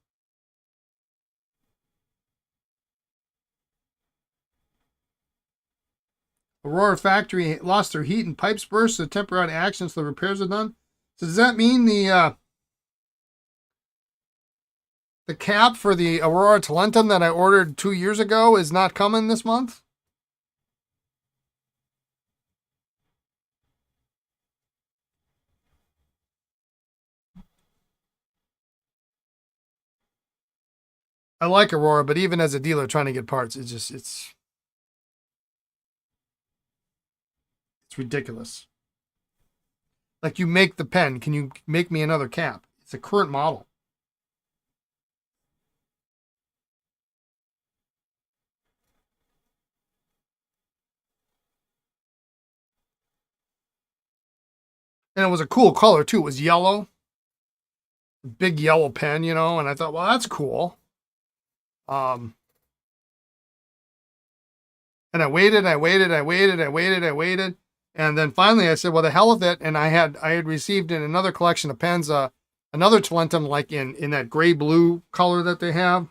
Aurora factory lost their heat and pipes burst, so temporary action, so the repairs are done. So does that mean the cap for the Aurora Talentum that I ordered 2 years ago is not coming this month? I like Aurora, but even as a dealer trying to get parts, it's ridiculous. Like, you make the pen. Can you make me another cap? It's a current model. And it was a cool color, too. It was yellow. Big yellow pen, and I thought, well, that's cool. And I waited. And then finally I said, well, the hell with it. And I had received in another collection of pens, another Talentum, like in that gray blue color that they have.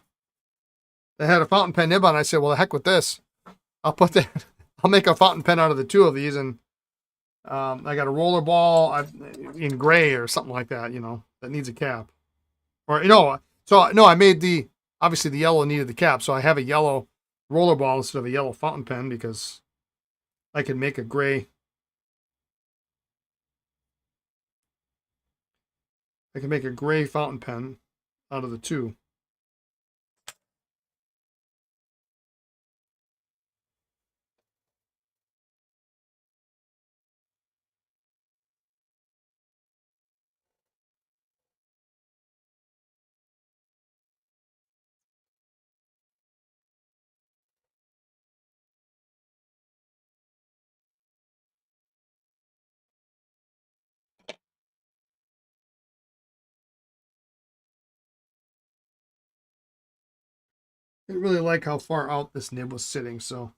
They had a fountain pen nib on. I said, well, the heck with this. I'll make a fountain pen out of the two of these. And I got a roller ball in gray or something like that, that needs a cap. Or, so no, I made obviously the yellow needed the cap. So I have a yellow roller ball instead of a yellow fountain pen because I can make a gray. I can make a gray fountain pen out of the two. I didn't really like how far out this nib was sitting, so.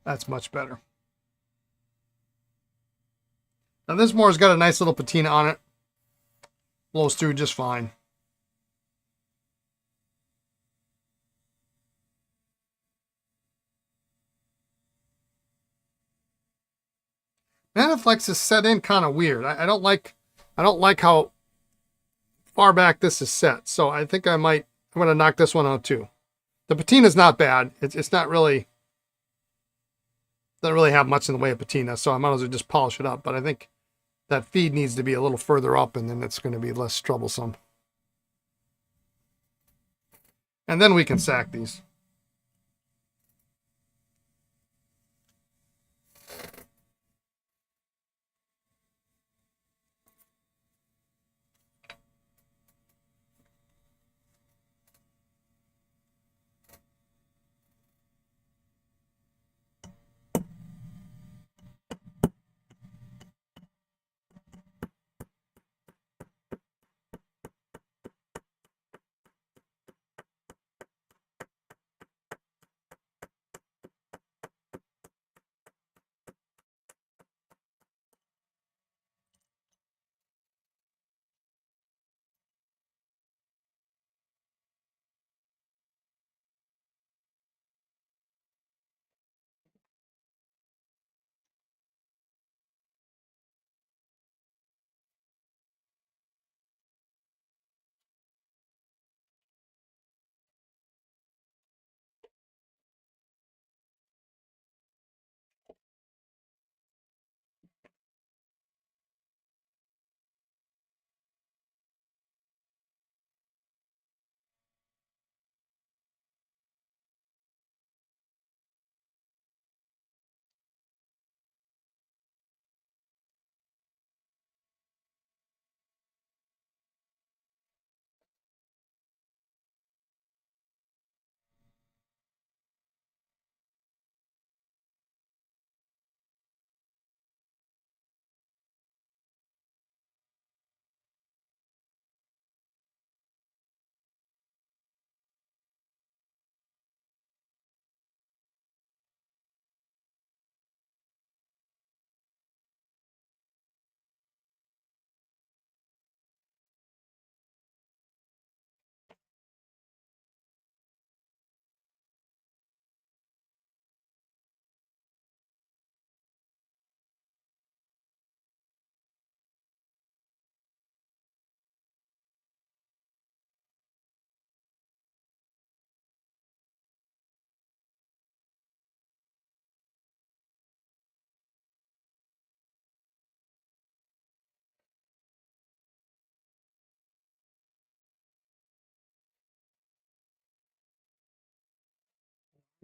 That's much better. Now this Moore's got a nice little patina on it. Blows through just fine. Maniflex is set in kind of weird. I don't like how far back this is set. So I think I'm going to knock this one out too. The patina's not bad. It's not really, doesn't really have much in the way of patina, so I might as well just polish it up. But I think that feed needs to be a little further up, and then it's going to be less troublesome. And then we can sack these.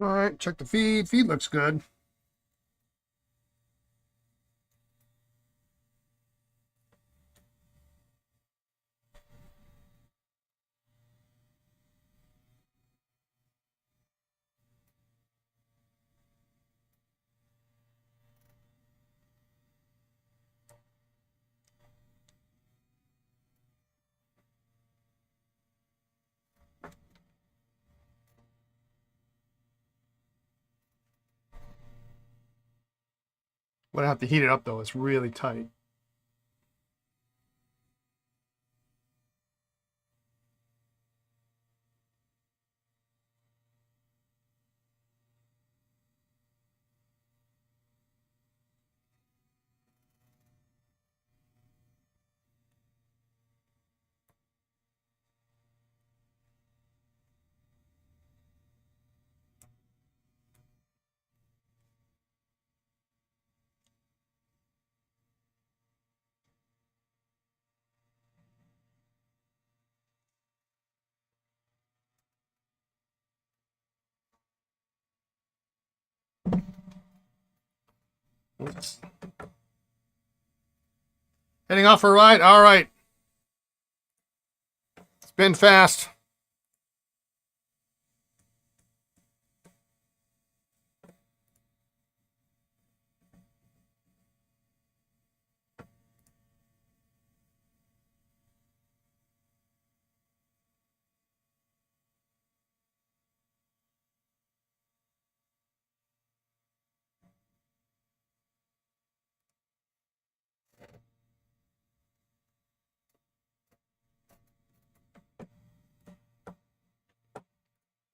All right, check the feed. Feed looks good. But I have to heat it up though. It's really tight. Oops. Heading off for a ride. All right. It's been fast.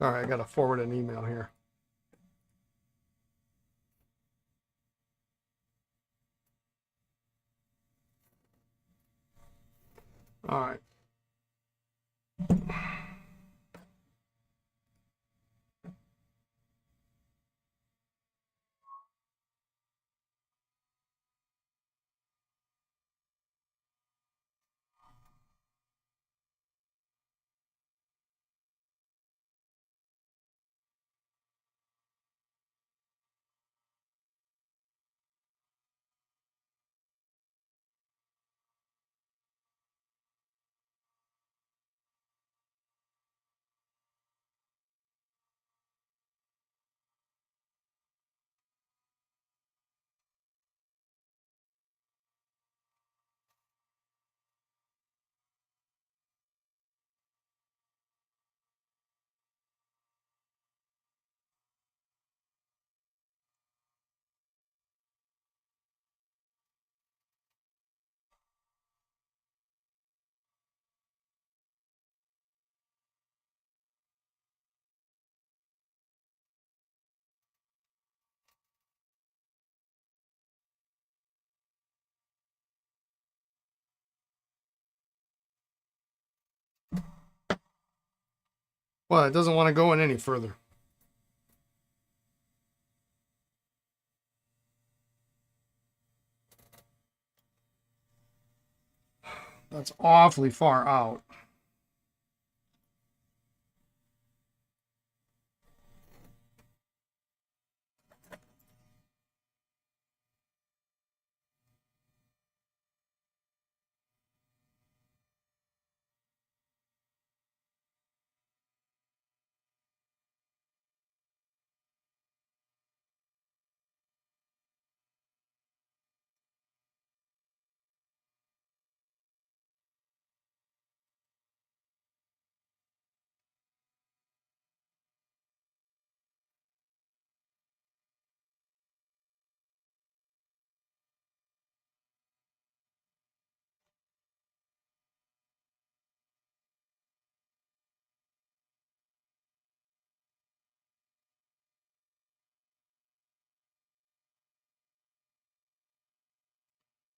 All right, I got to forward an email here. All right. Well, it doesn't want to go in any further. That's awfully far out.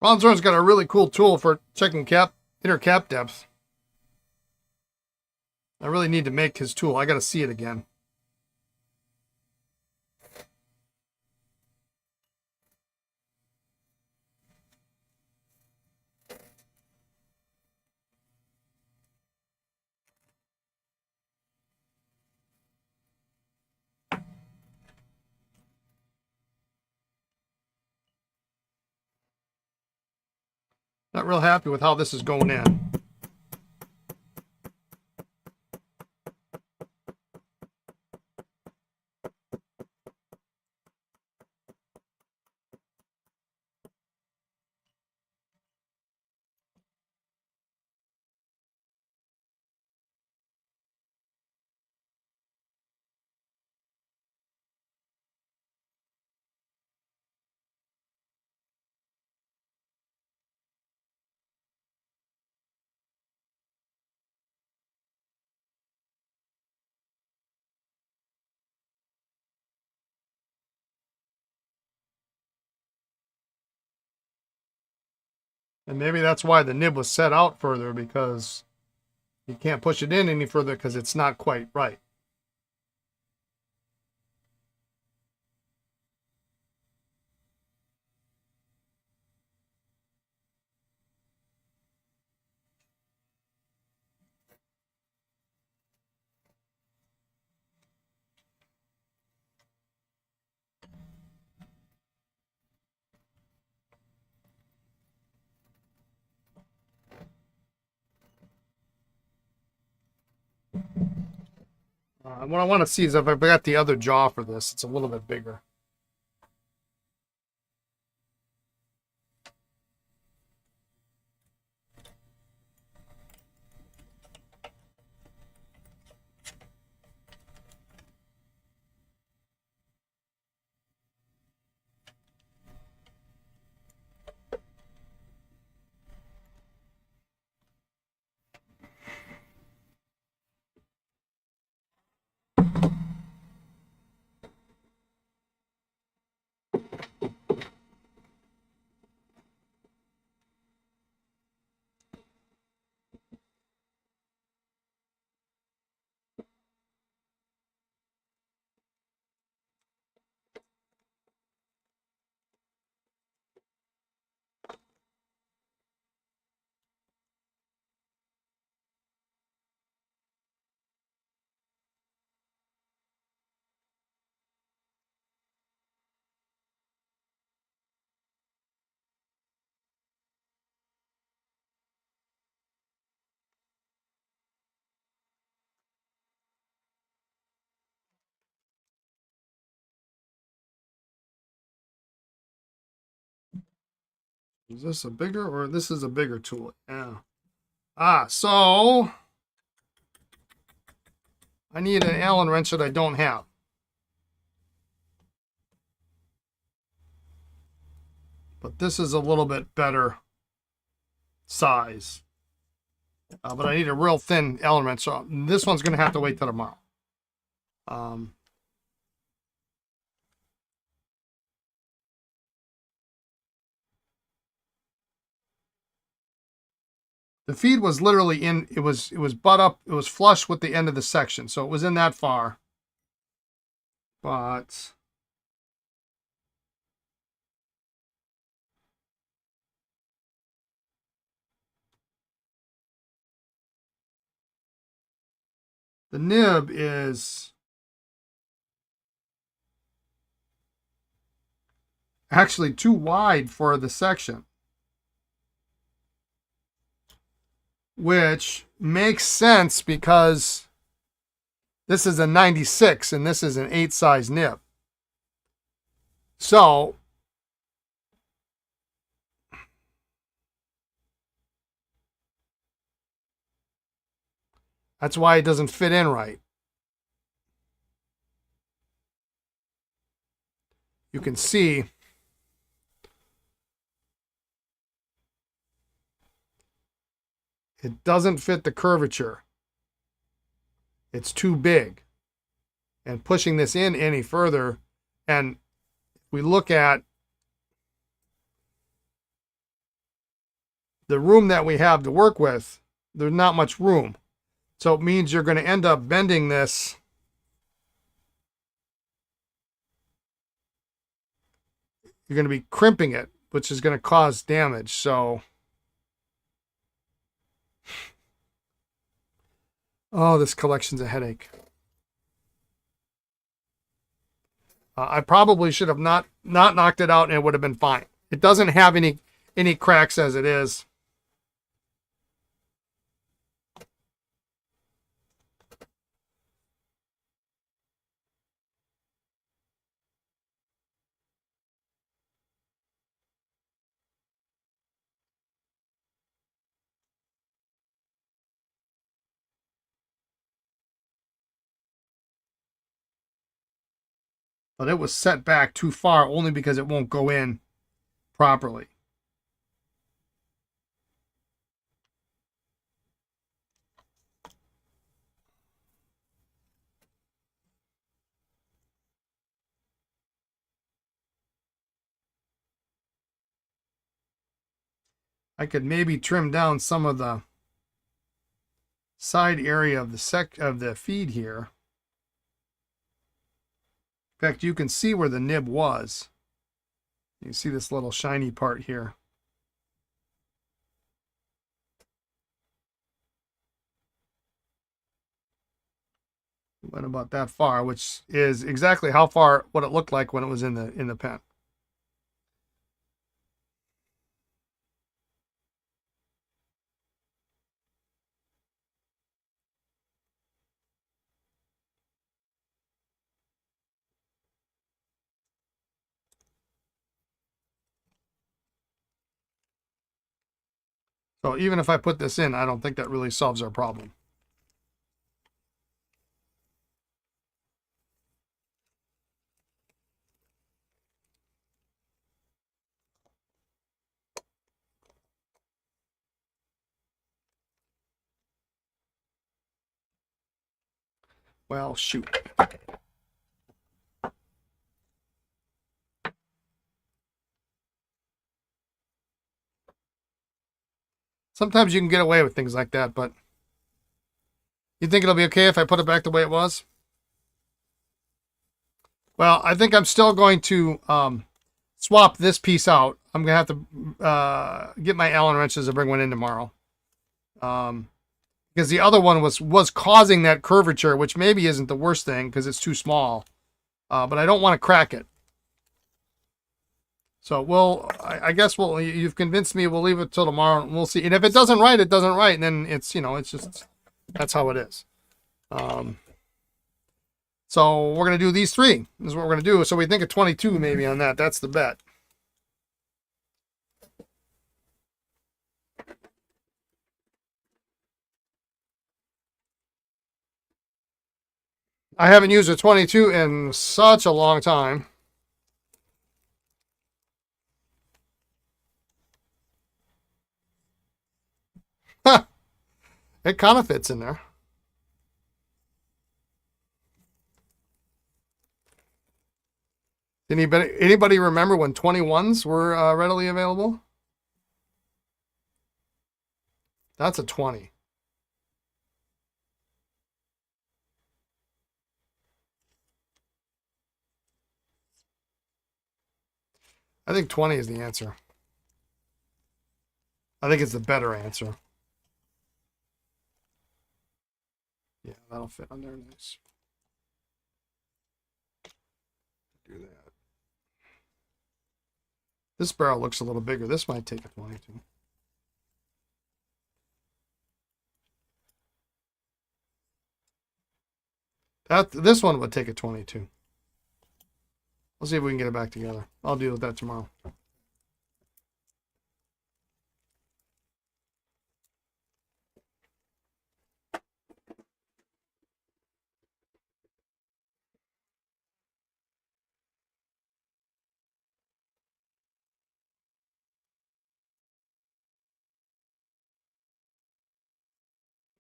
Ronzorn's got a really cool tool for checking inner cap depth. I really need to make his tool. I got to see it again. Not real happy with how this is going in. And maybe that's why the nib was set out further, because you can't push it in any further because it's not quite right. What I want to see is if I've got the other jaw for this. It's a little bit bigger. Is this a bigger, or this is a bigger tool? Yeah. So I need an Allen wrench that I don't have. But this is a little bit better size. But I need a real thin Allen wrench, so this one's going to have to wait till tomorrow. The feed was literally in, it was butt up, it was flush with the end of the section. So it was in that far. But the nib is actually too wide for the section, which makes sense because this is a 96 and this is an 8 size nib. So that's why it doesn't fit in right. You can see it doesn't fit the curvature. It's too big. And pushing this in any further, and we look at the room that we have to work with, there's not much room. So it means you're going to end up bending this you're going to be crimping it, which is going to cause damage. So, oh, this collection's a headache. I probably should have not knocked it out and it would have been fine. It doesn't have any cracks as it is. But it was set back too far only because it won't go in properly. I could maybe trim down some of the side area of the feed here. In fact, you can see where the nib was. You see this little shiny part here. Went about that far, which is exactly how far what it looked like when it was in the pen. So even if I put this in, I don't think that really solves our problem. Well, shoot. Sometimes you can get away with things like that, but you think it'll be okay if I put it back the way it was? Well, I think I'm still going to swap this piece out. I'm going to have to get my Allen wrenches and bring one in tomorrow. Because the other one was causing that curvature, which maybe isn't the worst thing because it's too small. But I don't want to crack it. So I guess you've convinced me. We'll leave it till tomorrow and we'll see. And if it doesn't write, it doesn't write. And then it's just, that's how it is. So we're going to do these three. This is what we're going to do. So we think of 22 maybe on that. That's the bet. I haven't used a 22 in such a long time. It kind of fits in there. Anybody remember when 21s were readily available? That's a 20. I think 20 is the answer. I think it's the better answer. Yeah, that'll fit on there nice. Do that. This barrel looks a little bigger. This might take a 22. This one would take a 22. We'll see if we can get it back together. I'll deal with that tomorrow.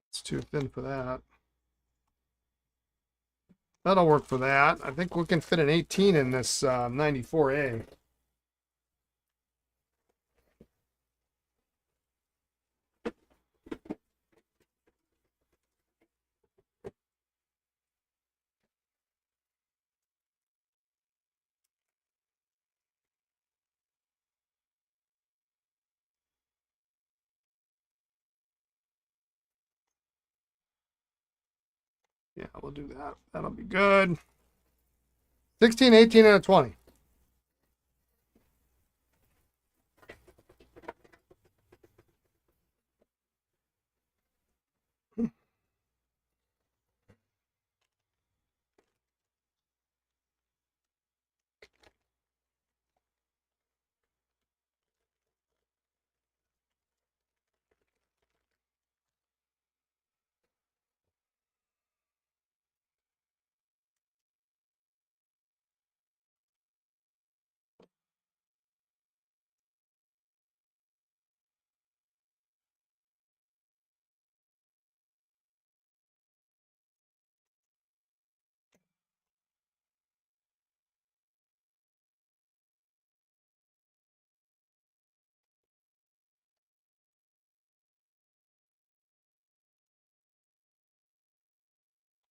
It's too thin for that. That'll work for that. I think we can fit an 18 in this 94A. Yeah, we'll do that. That'll be good. 16, 18, and a 20.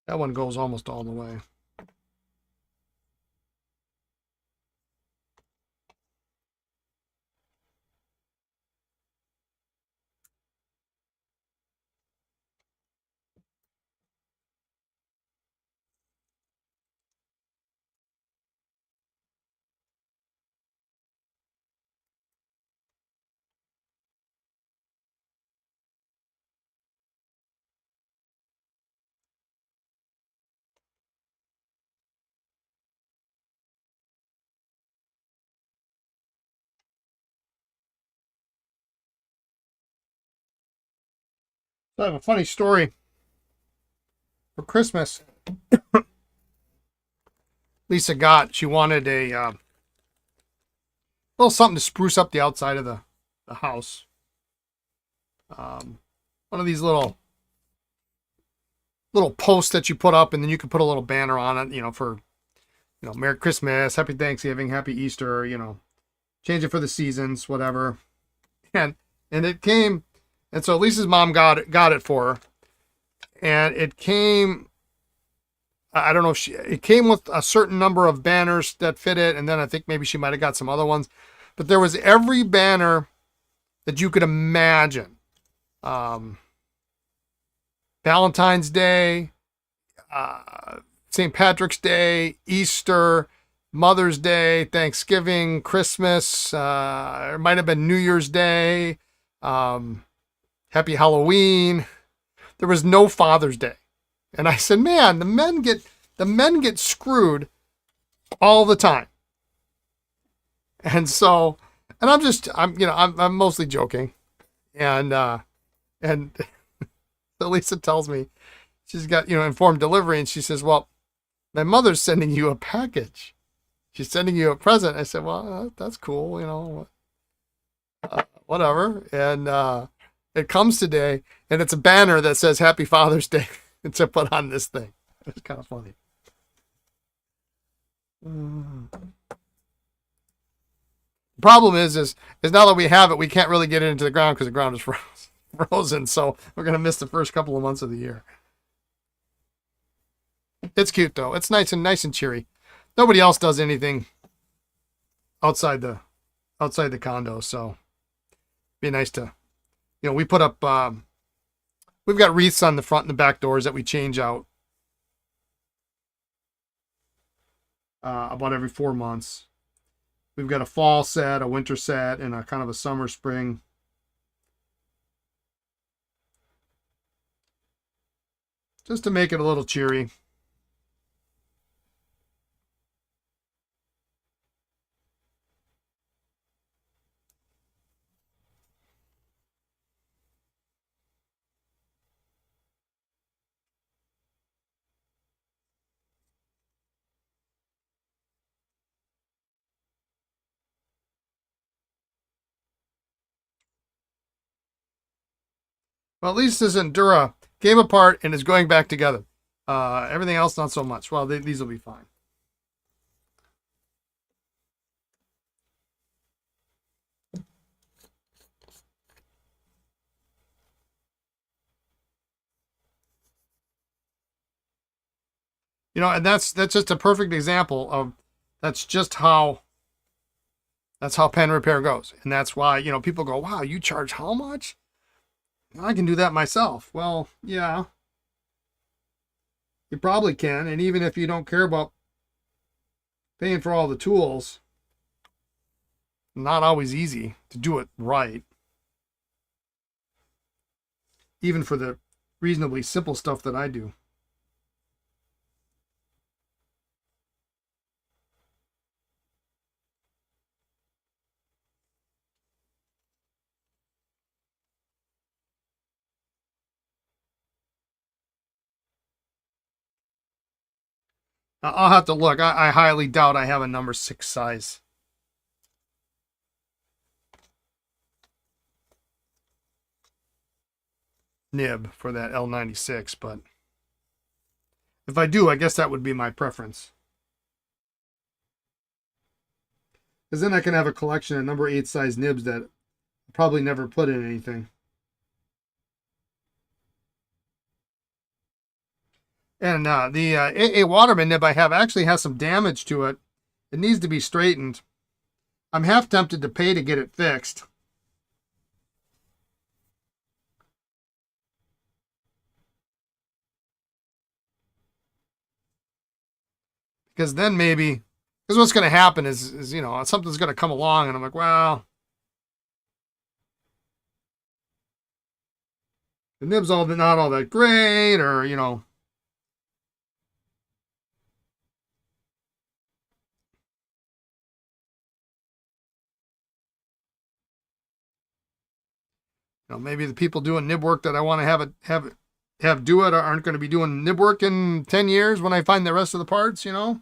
That one goes almost all the way. So I have a funny story. For Christmas, Lisa she wanted a little something to spruce up the outside of the house. One of these little posts that you put up, and then you can put a little banner on it, for, Merry Christmas, Happy Thanksgiving, Happy Easter, change it for the seasons, whatever. And it came, and so Lisa's mom got it for her, and it came. I don't know if it came with a certain number of banners that fit it, and then I think maybe she might have got some other ones, but there was every banner that you could imagine. Valentine's Day, St. Patrick's Day, Easter, Mother's Day, Thanksgiving, Christmas, it might have been New Year's Day, Happy Halloween. There was no Father's Day. And I said, man, the men get screwed all the time. And so, and I'm mostly joking. And so Lisa tells me she's got, informed delivery, and she says, well, my mother's sending you a package. She's sending you a present. I said, well, that's cool, whatever. And it comes today, and it's a banner that says Happy Father's Day to put on this thing. It's kind of funny. The problem is now that we have it, we can't really get it into the ground because the ground is frozen, so we're gonna miss the first couple of months of the year. It's cute though. It's nice and cheery. Nobody else does anything outside the condo, so be nice to, we put up. We've got wreaths on the front and the back doors that we change out about every 4 months. We've got a fall set, a winter set, and a kind of a summer spring. Just to make it a little cheery. Well, at least this Endura came apart and is going back together. Everything else, not so much. Well, these will be fine. And that's just a perfect example of that's how pen repair goes. And that's why, people go, wow, you charge how much? I can do that myself. Well, yeah, you probably can. And even if you don't care about paying for all the tools, not always easy to do it right. Even for the reasonably simple stuff that I do. I'll have to look. I highly doubt I have a number 6 size. Nib for that L-96, but if I do, I guess that would be my preference. Because then I can have a collection of number 8 size nibs that I probably never put in anything. And the AA Waterman nib I have actually has some damage to it. It needs to be straightened. I'm half tempted to pay to get it fixed. Because then maybe, because what's going to happen is something's going to come along and I'm like, well, the nib's not all that great, or, maybe the people doing nib work that I want to have do it aren't going to be doing nib work in 10 years when I find the rest of the parts, Or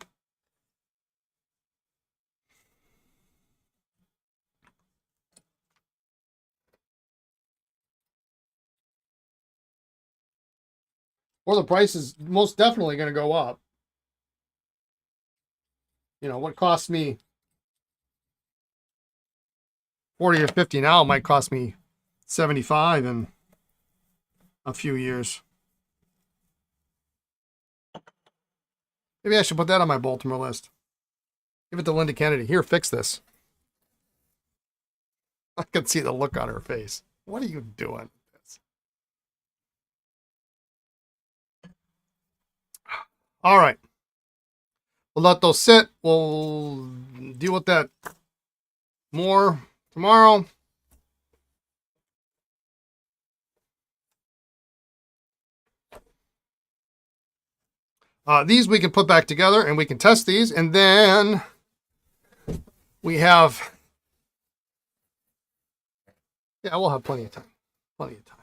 the price is most definitely going to go up. What costs me 40 or 50 now might cost me 75 in a few years. Maybe I should put that on my Baltimore list. Give it to Linda Kennedy. Here, fix this. I can see the look on her face. What are you doing? All right. We'll let those sit. We'll deal with that more tomorrow. These we can put back together and we can test these, and then we have, we'll have plenty of time. Plenty of time.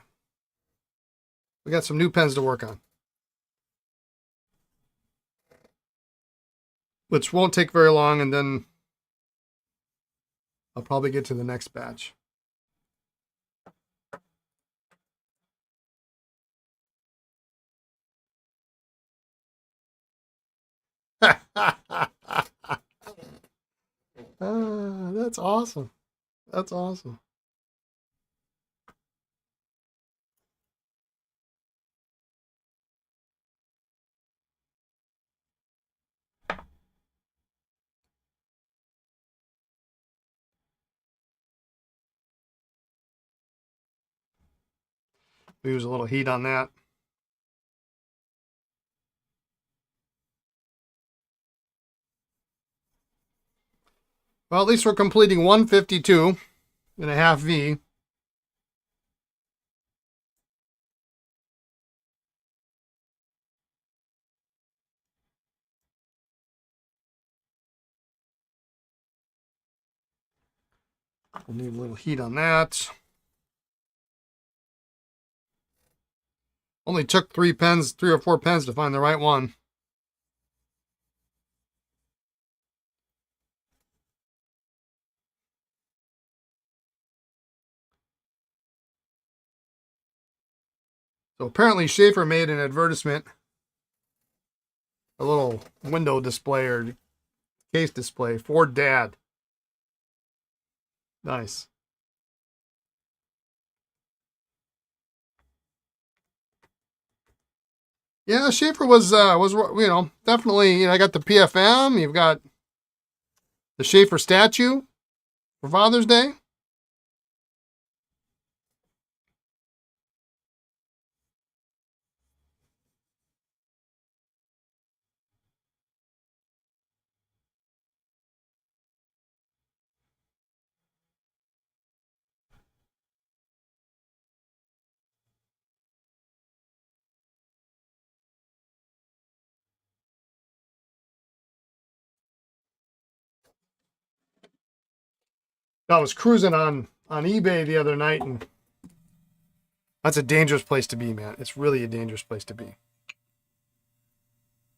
We got some new pens to work on, which won't take very long, and then I'll probably get to the next batch. That's awesome. That's awesome. Use a little heat on that. Well, at least we're completing 152 and a half V. We'll need a little heat on that. Only took 3 or 4 pens to find the right one. So apparently Sheaffer made an advertisement, a little window display or case display for Dad. Nice. Yeah, Sheaffer was definitely, I got the PFM, you've got the Sheaffer statue for Father's Day. I was cruising on eBay the other night, and that's a dangerous place to be, man. It's really a dangerous place to be.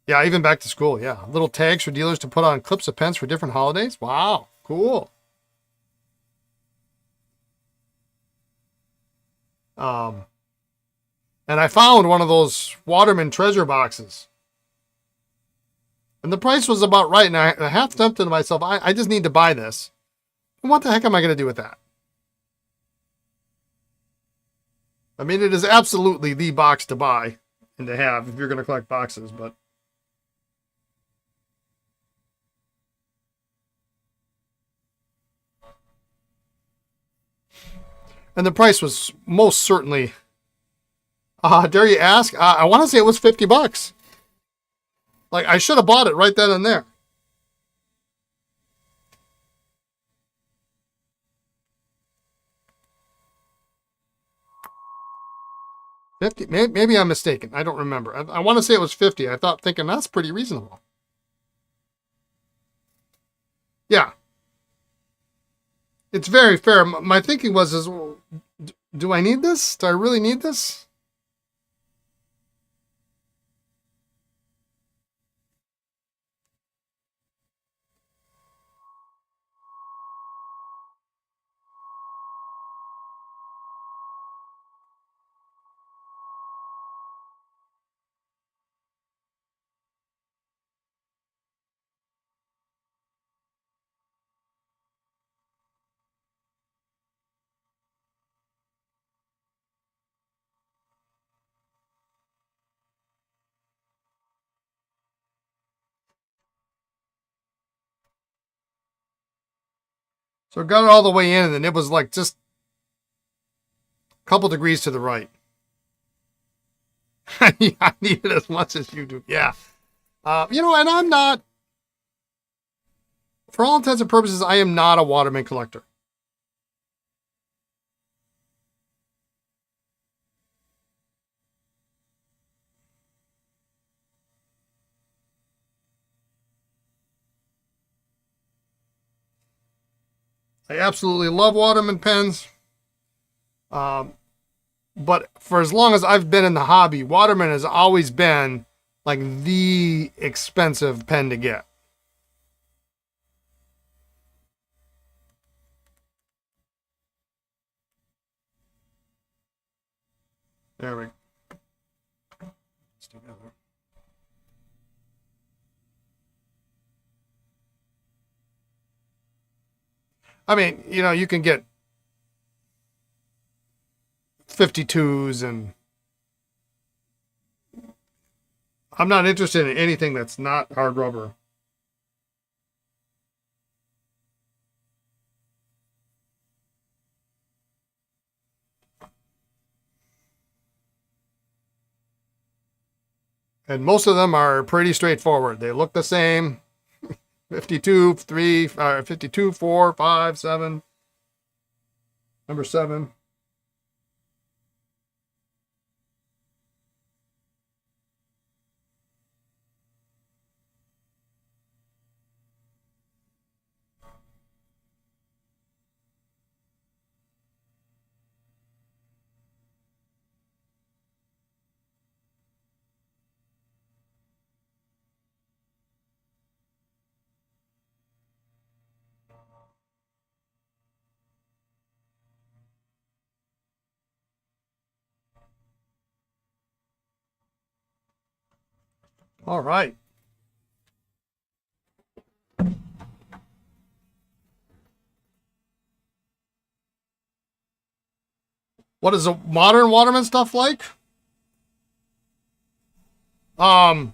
Yeah, even back to school, yeah. Little tags for dealers to put on clips of pens for different holidays. Wow, cool. And I found one of those Waterman treasure boxes. And the price was about right, and I half tempted myself, I just need to buy this. And what the heck am I going to do with that? I mean, it is absolutely the box to buy and to have if you're going to collect boxes, but... And the price was most certainly... dare you ask? I want to say it was $50. Like, I should have bought it right then and there. $50? Maybe I'm mistaken. I don't remember. I want to say it was $50. I thought, thinking that's pretty reasonable. Yeah. It's very fair. My thinking was, do I need this? Do I really need this? So I got it all the way in, and then it was like just a couple degrees to the right. I need it as much as you do. Yeah. And I'm not, for all intents and purposes, I am not a Waterman collector. I absolutely love Waterman pens. But for as long as I've been in the hobby, Waterman has always been like the expensive pen to get. There we go. It's together. I mean, you can get 52s, and I'm not interested in anything that's not hard rubber. And most of them are pretty straightforward. They look the same. 52, 3, 52, 4, 5, 7. Number 7. All right. What is the modern Waterman stuff like? I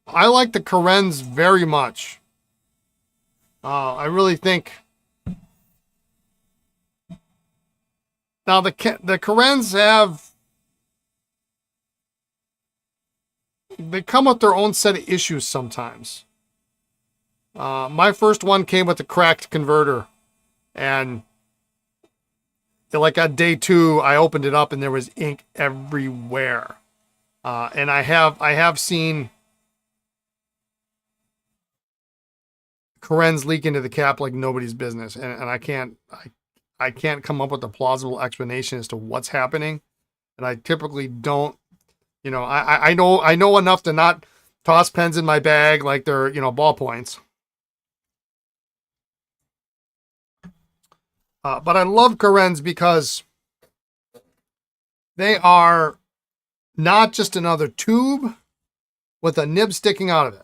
like the Carens very much. I really think now the Carens they come with their own set of issues sometimes. My first one came with a cracked converter, and like on day 2, I opened it up and there was ink everywhere. And I have seen Carens leak into the cap like nobody's business, and I can't come up with a plausible explanation as to what's happening. And I typically don't, I know enough to not toss pens in my bag like they're, ballpoints. But I love Carens because they are not just another tube with a nib sticking out of it.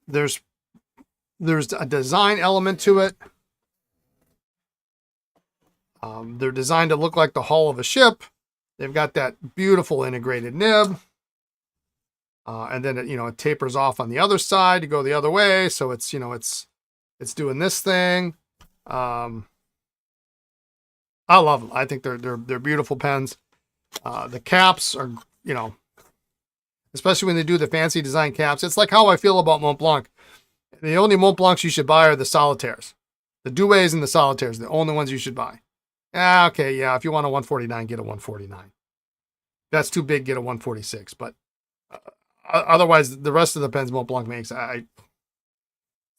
There's a design element to it. They're designed to look like the hull of a ship. They've got that beautiful integrated nib. And then it tapers off on the other side to go the other way. So it's it's doing this thing. I love them. I think they're beautiful pens. The caps are, especially when they do the fancy design caps. It's like how I feel about Mont Blanc. The only Mont Blancs you should buy are the solitaires. The Douais and the solitaires, the only ones you should buy. Okay, yeah, if you want a 149, get a 149. If that's too big, get a 146. But otherwise, the rest of the pens Mont Blanc makes, I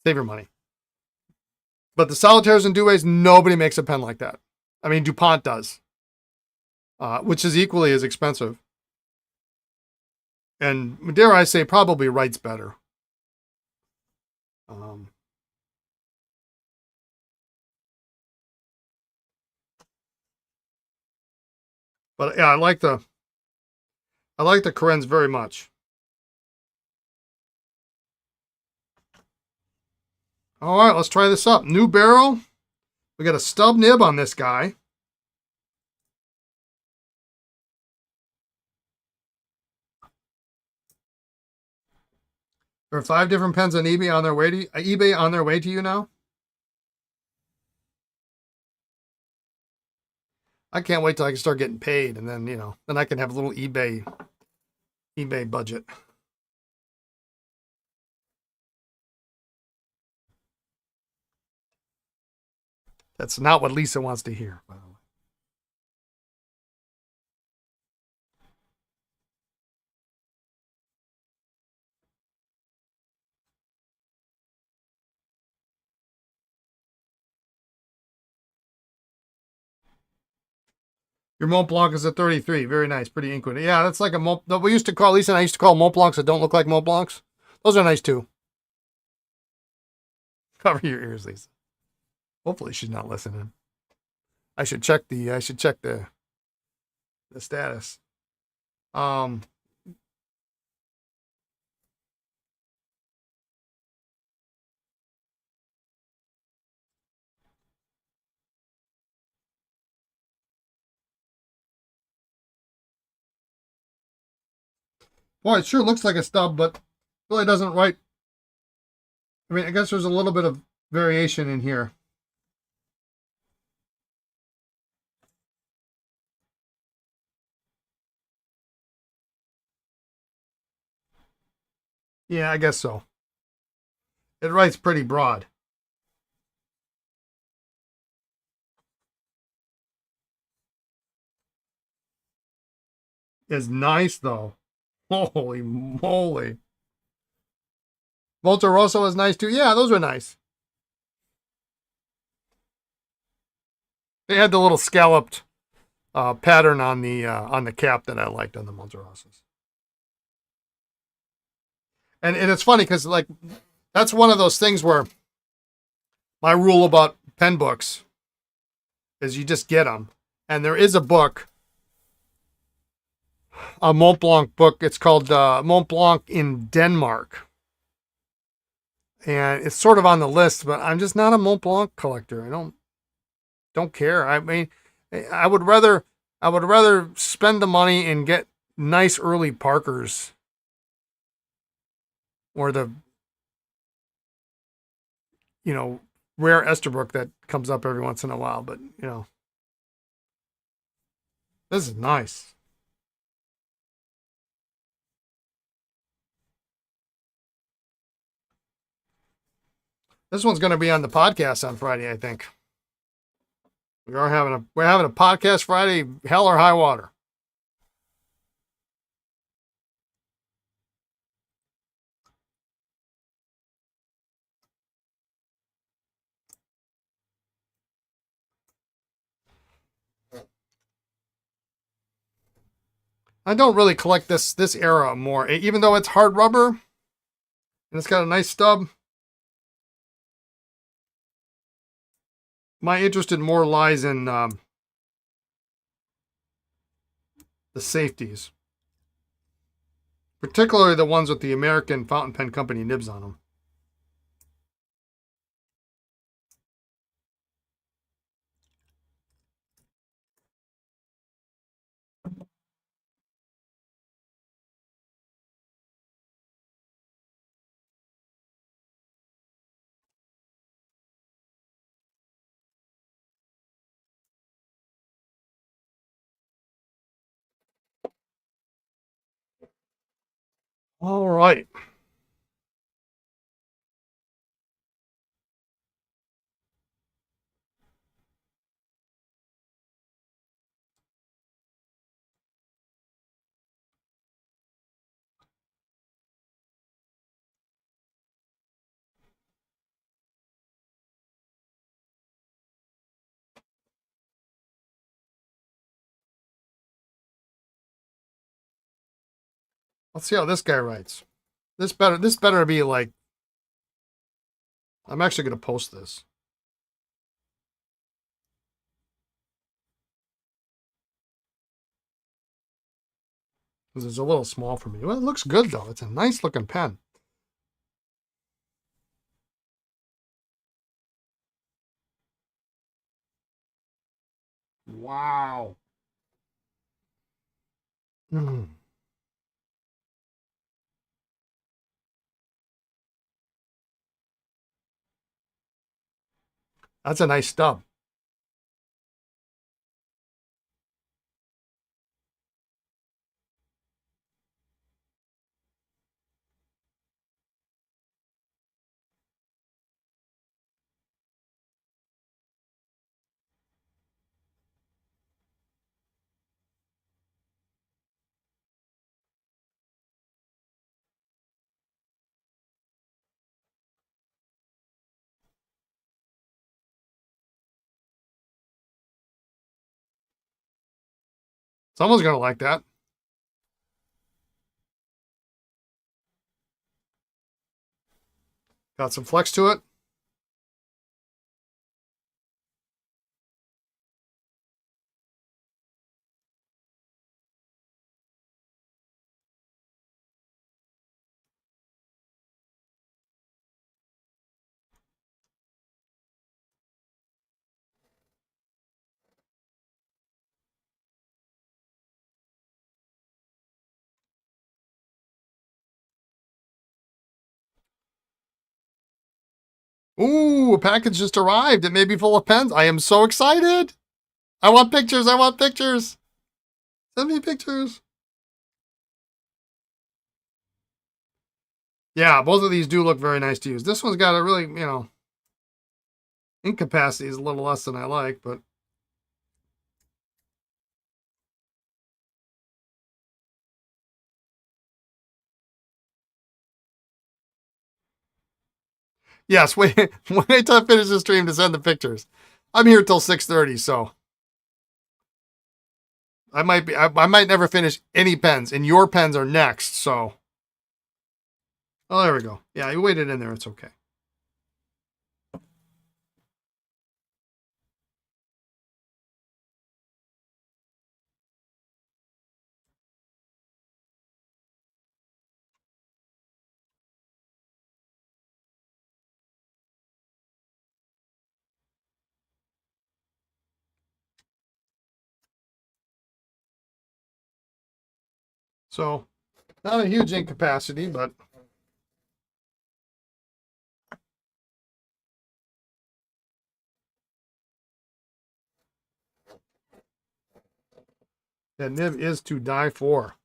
save your money. But the solitaires and Douais, nobody makes a pen like that. I mean, DuPont does, which is equally as expensive. And dare I say, probably writes better. But yeah, I like the Carens very much. All right, let's try this up. New barrel. We got a stub nib on this guy. There are 5 different pens on eBay on their way to you now. I can't wait till I can start getting paid, and then then I can have a little eBay budget. That's not what Lisa wants to hear, by the way. Your Mont Blanc is a 33. Very nice. Pretty ink. Yeah, that's like a Mont. We used to call, Lisa and I used to call Mont Blancs that don't look like Mont Blancs. Those are nice too. Cover your ears, Lisa. Hopefully she's not listening. I should check the status. Boy, it sure looks like a stub, but really doesn't write. I mean, I guess there's a little bit of variation in here. Yeah, I guess so. It writes pretty broad. It's nice though. Holy moly. Voltoroso is nice too. Yeah, those were nice. They had the little scalloped pattern on the cap that I liked on the Monterosas. And it's funny because like that's one of those things where my rule about pen books is you just get them. And there is a book, a Mont Blanc book. It's called Mont Blanc in Denmark. And it's sort of on the list, but I'm just not a Mont Blanc collector. I don't care. I mean, I would rather spend the money and get nice early Parkers or the rare Esterbrook that comes up every once in a while. But this is nice. This one's going to be on the podcast on Friday, I think. We're having a podcast Friday, hell or high water. I don't really collect this era more, even though it's hard rubber and it's got a nice stub. My interest in more lies in the safeties, particularly the ones with the American Fountain Pen Company nibs on them. All right. Let's see how this guy writes. This better be like, I'm actually going to post this. Because it's a little small for me. Well, it looks good though. It's a nice looking pen. Wow. Mm. That's a nice stub. Someone's going to like that. Got some flex to it. Ooh, a package just arrived. It may be full of pens. I am so excited. I want pictures. I want pictures. Send me pictures. Yeah, both of these do look very nice to use. This one's got a really, ink capacity is a little less than I like, but yes, wait, wait till I finish the stream to send the pictures. I'm here till 6:30, so I might never finish any pens, and your pens are next, so. Oh, there we go. Yeah, you waited in there. It's okay. So, not a huge ink capacity, but that nib is to die for.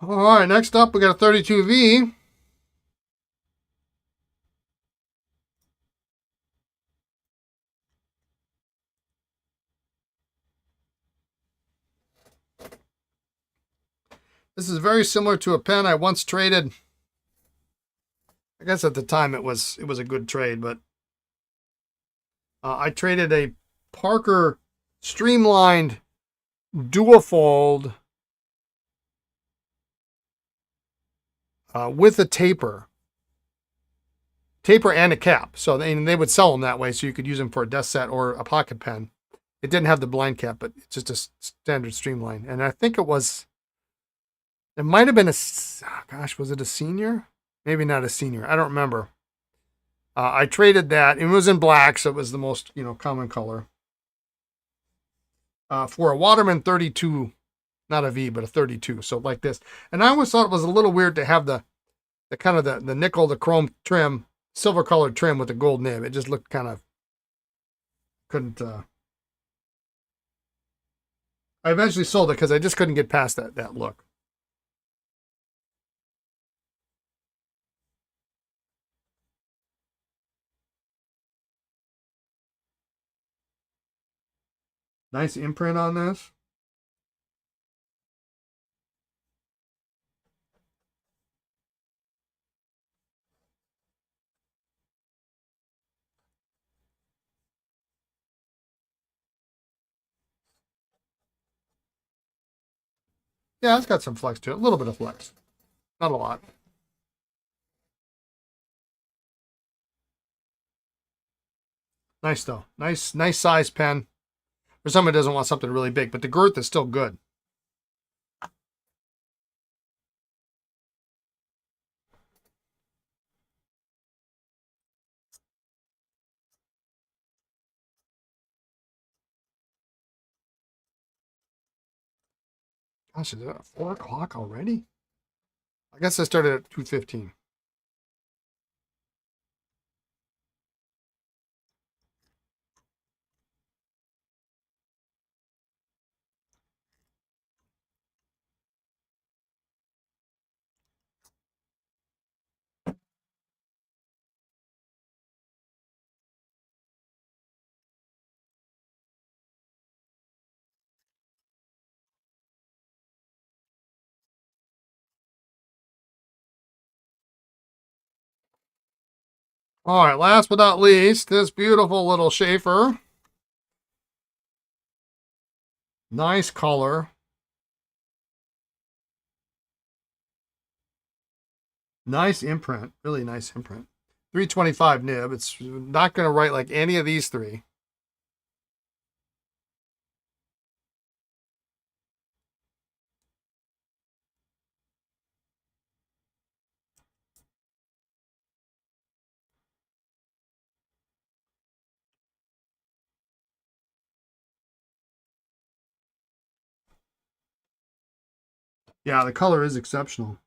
All right, next up, we got a 32V. This is very similar to a pen I once traded. I guess at the time it was a good trade, but I traded a Parker Streamlined Duofold with a taper and a cap. So they would sell them that way, so you could use them for a desk set or a pocket pen. It didn't have the blind cap, but it's just a standard Streamline. And I think it might have been gosh, was it a senior? Maybe not a senior. I don't remember. I traded that. It was in black, so it was the most common color. For a Waterman 32, not a V, but a 32. So like this. And I always thought it was a little weird to have the kind of the nickel, the chrome trim, silver colored trim with the gold nib. It just looked kind of couldn't. I eventually sold it because I just couldn't get past that look. Nice imprint on this. Yeah, it's got some flex to it. A little bit of flex. Not a lot. Nice though. Nice size pen. For someone who doesn't want something really big, but the girth is still good. Gosh, is it 4 o'clock already? I guess I started at 2:15. All right, last but not least, this beautiful little Sheaffer. Nice color. Nice imprint. Really nice imprint. 325 nib. It's not going to write like any of these three. Yeah, the color is exceptional.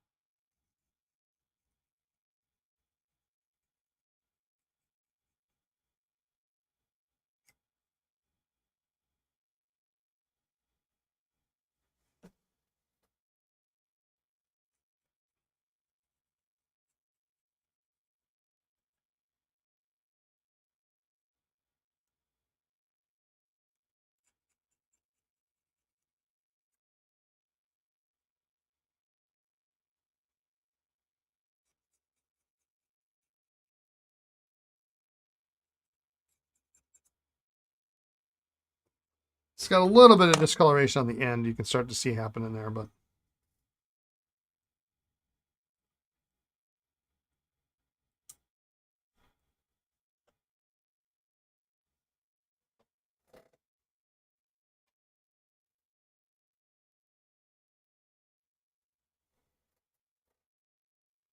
It's got a little bit of discoloration on the end. You can start to see happening there, but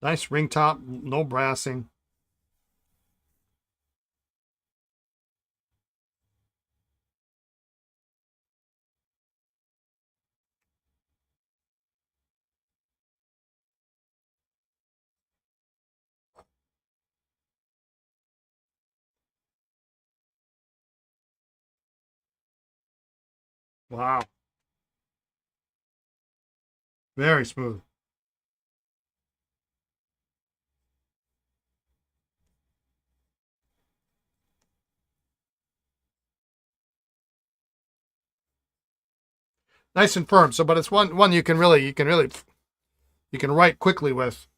nice ring top, no brassing. Wow. Very smooth. Nice and firm. So, but it's one you can write quickly with,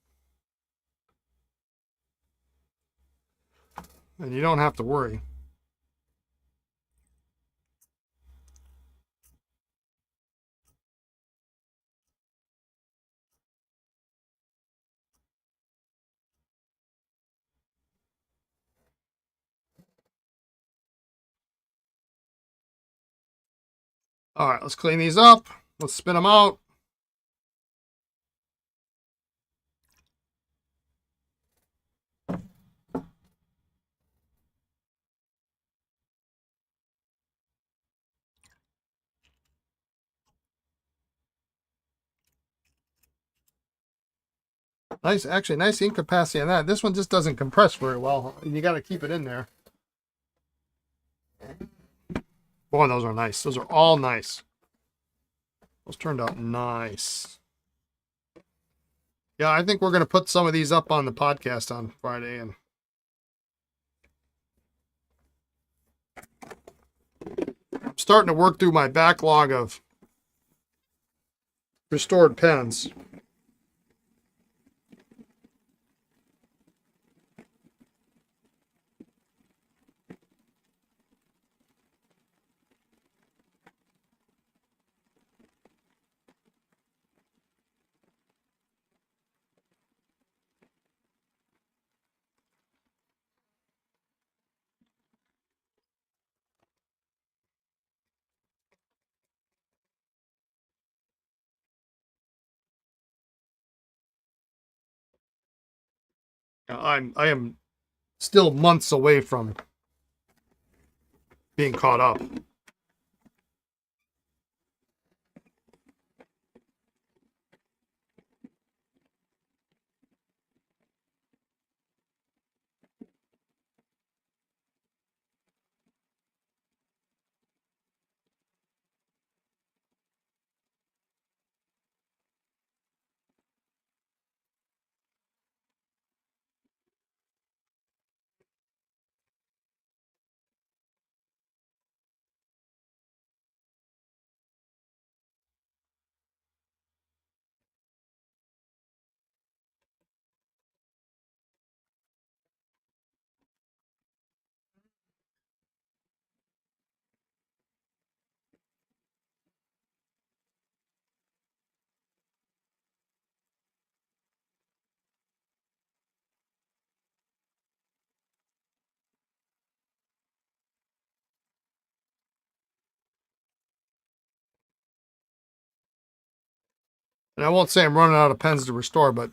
and you don't have to worry. All right, let's clean these up. Let's spin them out. Nice, actually, nice ink capacity on that. This one just doesn't compress very well. You got to keep it in there. Boy, those are nice. Those are all nice. Those turned out nice. Yeah, I think we're going to put some of these up on the podcast on Friday. And I'm starting to work through my backlog of restored pens. I am still months away from being caught up. And I won't say I'm running out of pens to restore, but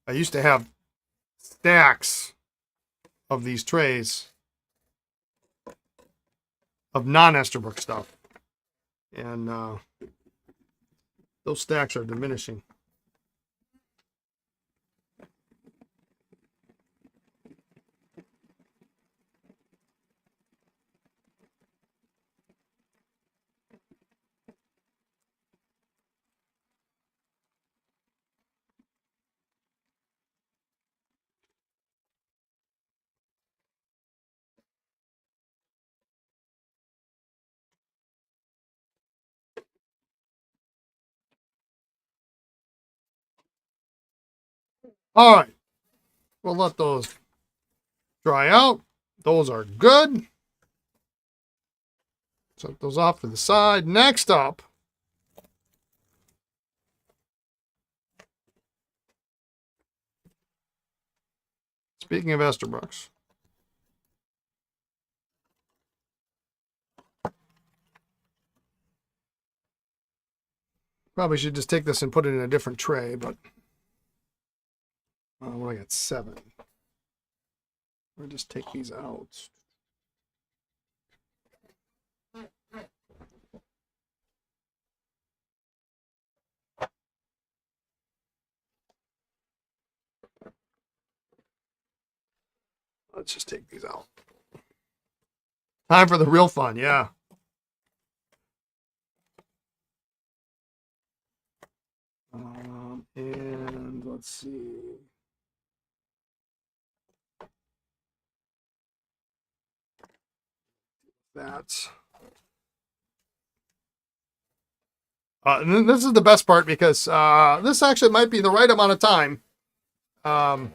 I used to have stacks of these trays of non-Esterbrook stuff. And those stacks are diminishing. All right. We'll let those dry out. Those are good. Set those off to the side. Next up, speaking of Esterbrook's, probably should just take this and put it in a different tray, but well, I got 7. We'll just take these out. Let's just take these out. Time for the real fun, yeah. And let's see. That. And this is the best part because this actually might be the right amount of time. I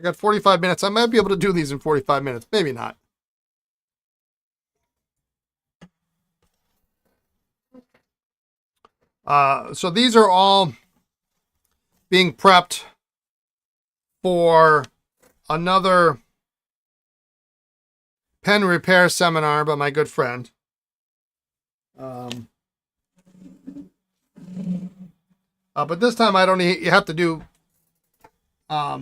got 45 minutes. I might be able to do these in 45 minutes. Maybe not. So these are all being prepped for another pen repair seminar by my good friend. But this time I don't you have to do half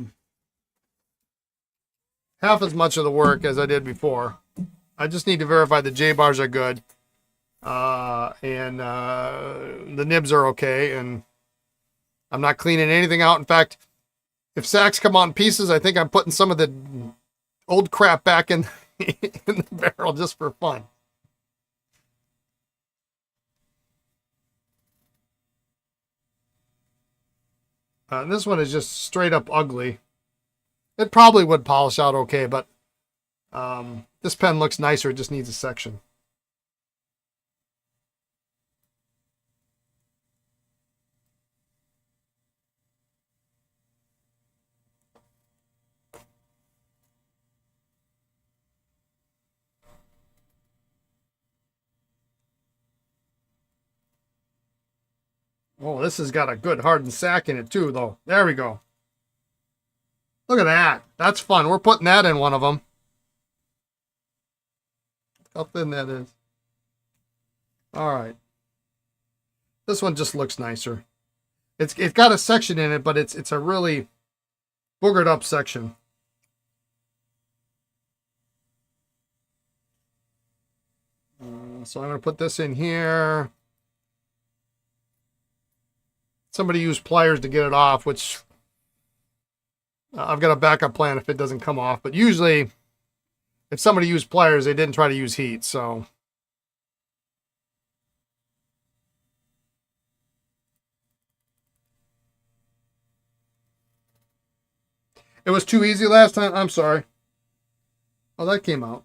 as much of the work as I did before. I just need to verify the J bars are good. And the nibs are okay, and I'm not cleaning anything out. In fact, if sacks come on pieces, I think I'm putting some of the old crap back in the barrel just for fun. This one is just straight up ugly. It probably would polish out okay, but this pen looks nicer. It just needs a section. Oh, this has got a good hardened sack in it too, though. There we go. Look at that. That's fun. We're putting that in one of them. How thin that is. All right. This one just looks nicer. It's got a section in it, but it's a really boogered up section. So I'm going to put this in here. Somebody used pliers to get it off, which I've got a backup plan if it doesn't come off. But usually, if somebody used pliers, they didn't try to use heat. So it was too easy last time. I'm sorry. Oh, that came out.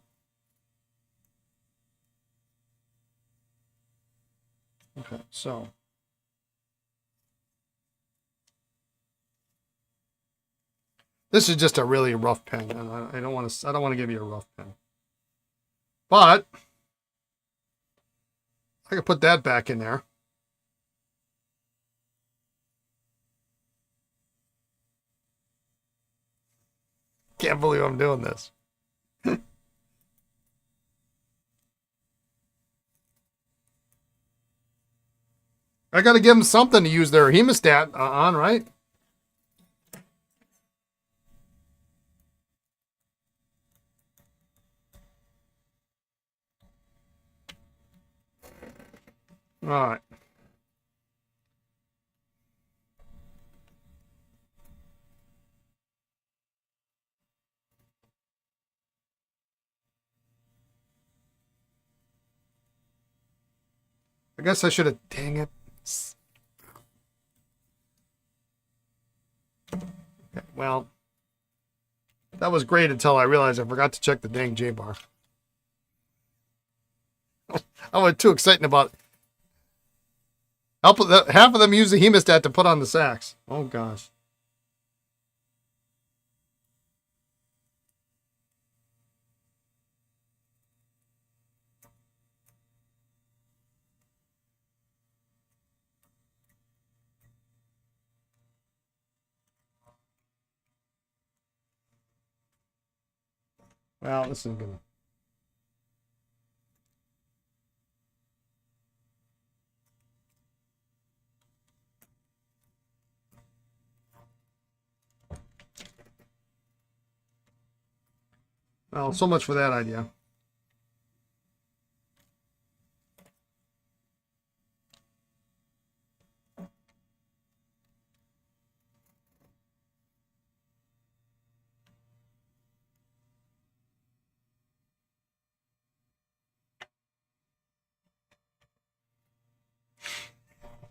Okay, so this is just a really rough pen, and I don't want to give you a rough pen. But I can put that back in there. Can't believe I'm doing this. I got to give them something to use their hemostat on, right? All right. I guess I should have, dang it. Okay, well, that was great until I realized I forgot to check the dang J-bar. I was too excited about it. Half of them use the hemostat to put on the sacks. Oh, gosh. Well, this isn't gonna. Well, so much for that idea.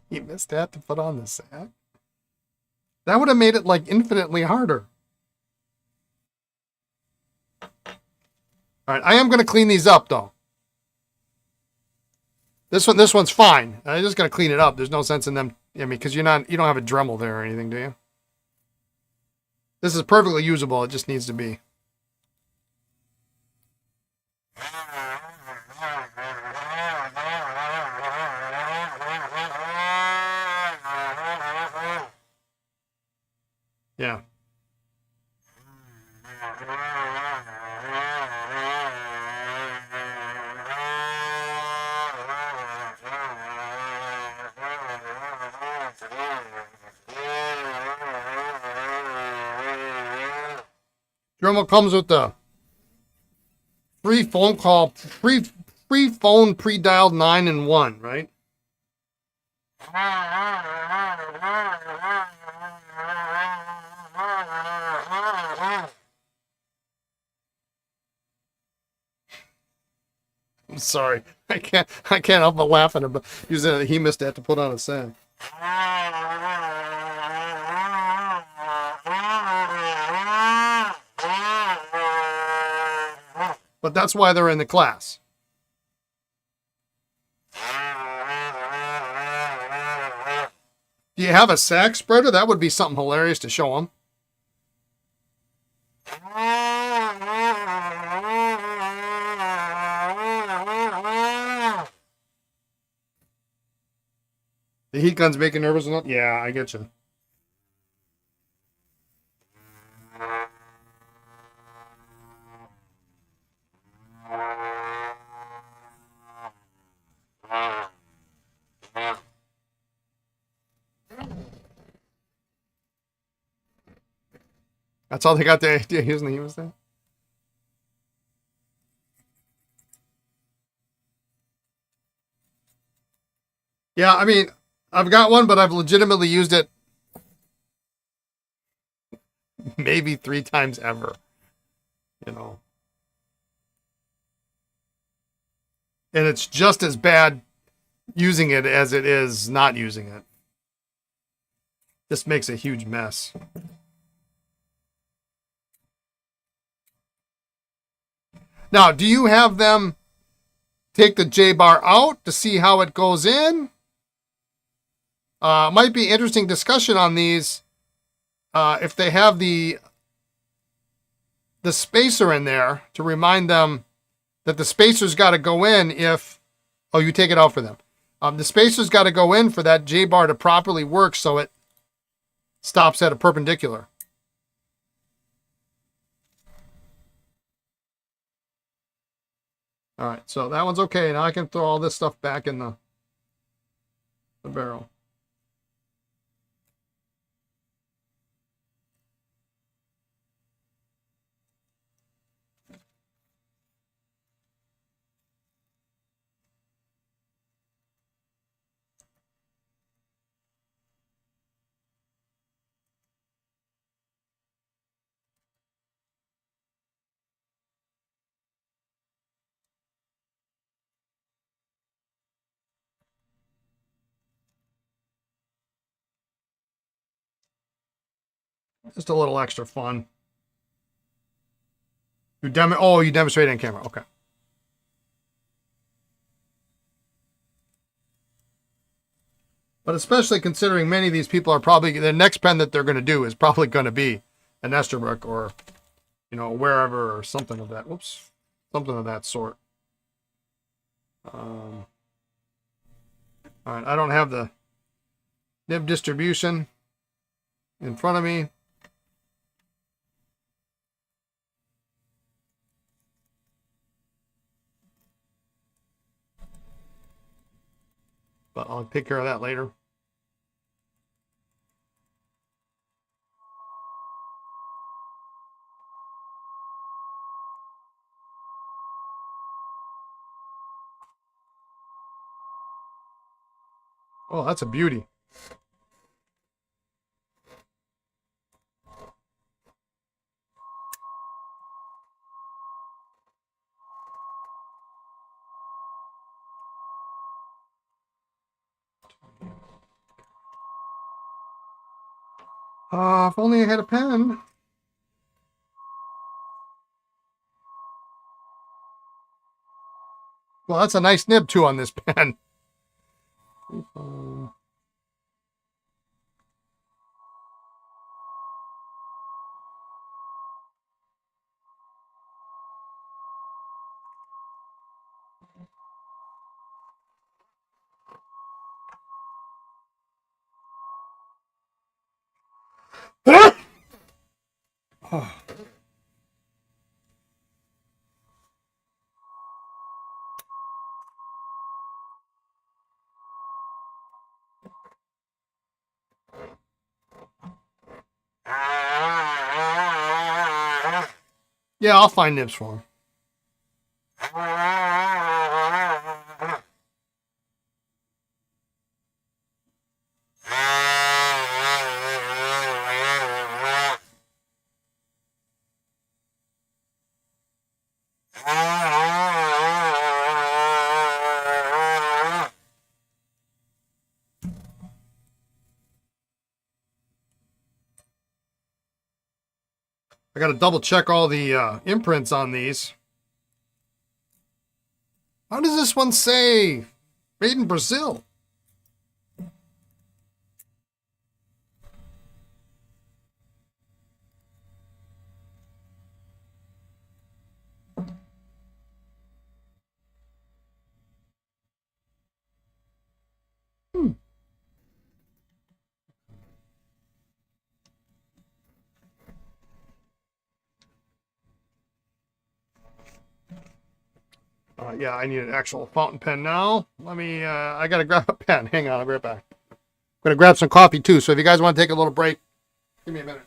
You missed that to put on the sack. That would have made it like infinitely harder. All right, I am going to clean these up though. This one's fine. I'm just going to clean it up. There's no sense in them. I mean, because you don't have a Dremel there or anything, do you? This is perfectly usable. It just needs to be. Yeah. Dremel comes with the free phone call, free phone pre-dialed 9-in-1, right? I'm sorry. I can't help but laughing about using it. He missed that to put on a sack. But that's why they're in the class. Do you have a sack spreader? That would be something hilarious to show them. The heat gun's making nervous enough? Yeah, I get you. That's all they got the idea using the hemostat? Yeah, I mean, I've got one, but I've legitimately used it maybe 3 times ever. You know. And it's just as bad using it as it is not using it. This makes a huge mess. Now, do you have them take the J-bar out to see how it goes in? Might be interesting discussion on these if they have the spacer in there to remind them that the spacer's got to go in if... Oh, you take it out for them. The spacer's got to go in for that J-bar to properly work so it stops at a perpendicular. All right, so that one's okay. Now I can throw all this stuff back in the barrel. Just a little extra fun. You demonstrate on camera. Okay. But especially considering many of these people are probably, the next pen that they're going to do is probably going to be an Esterbrook or, you know, wherever or something of that. Whoops. Something of that sort. All right. I don't have the nib distribution in front of me. but I'll take care of that later. Oh, that's a beauty. If only I had a pen. Well, that's a nice nib too on this pen. Oh. Yeah, I'll find nibs for him. I got to double check all the imprints on these. How does this one say made in Brazil? Yeah, I need an actual fountain pen now. Let me, I got to grab a pen. Hang on, I'll be right back. I'm going to grab some coffee too, so if you guys want to take a little break, give me a minute.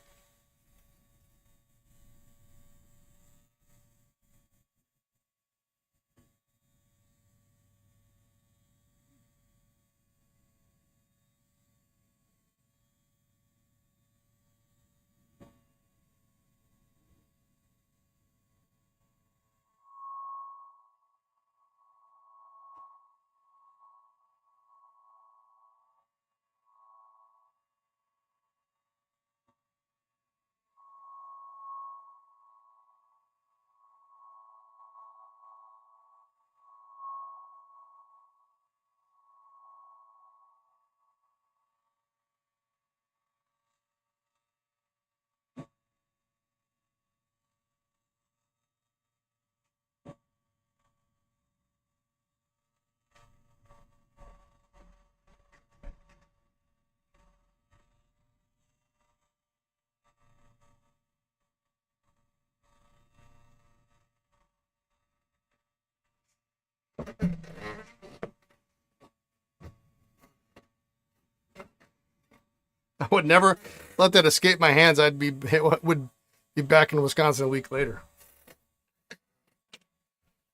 I would never let that escape my hands. Would be back in Wisconsin a week later.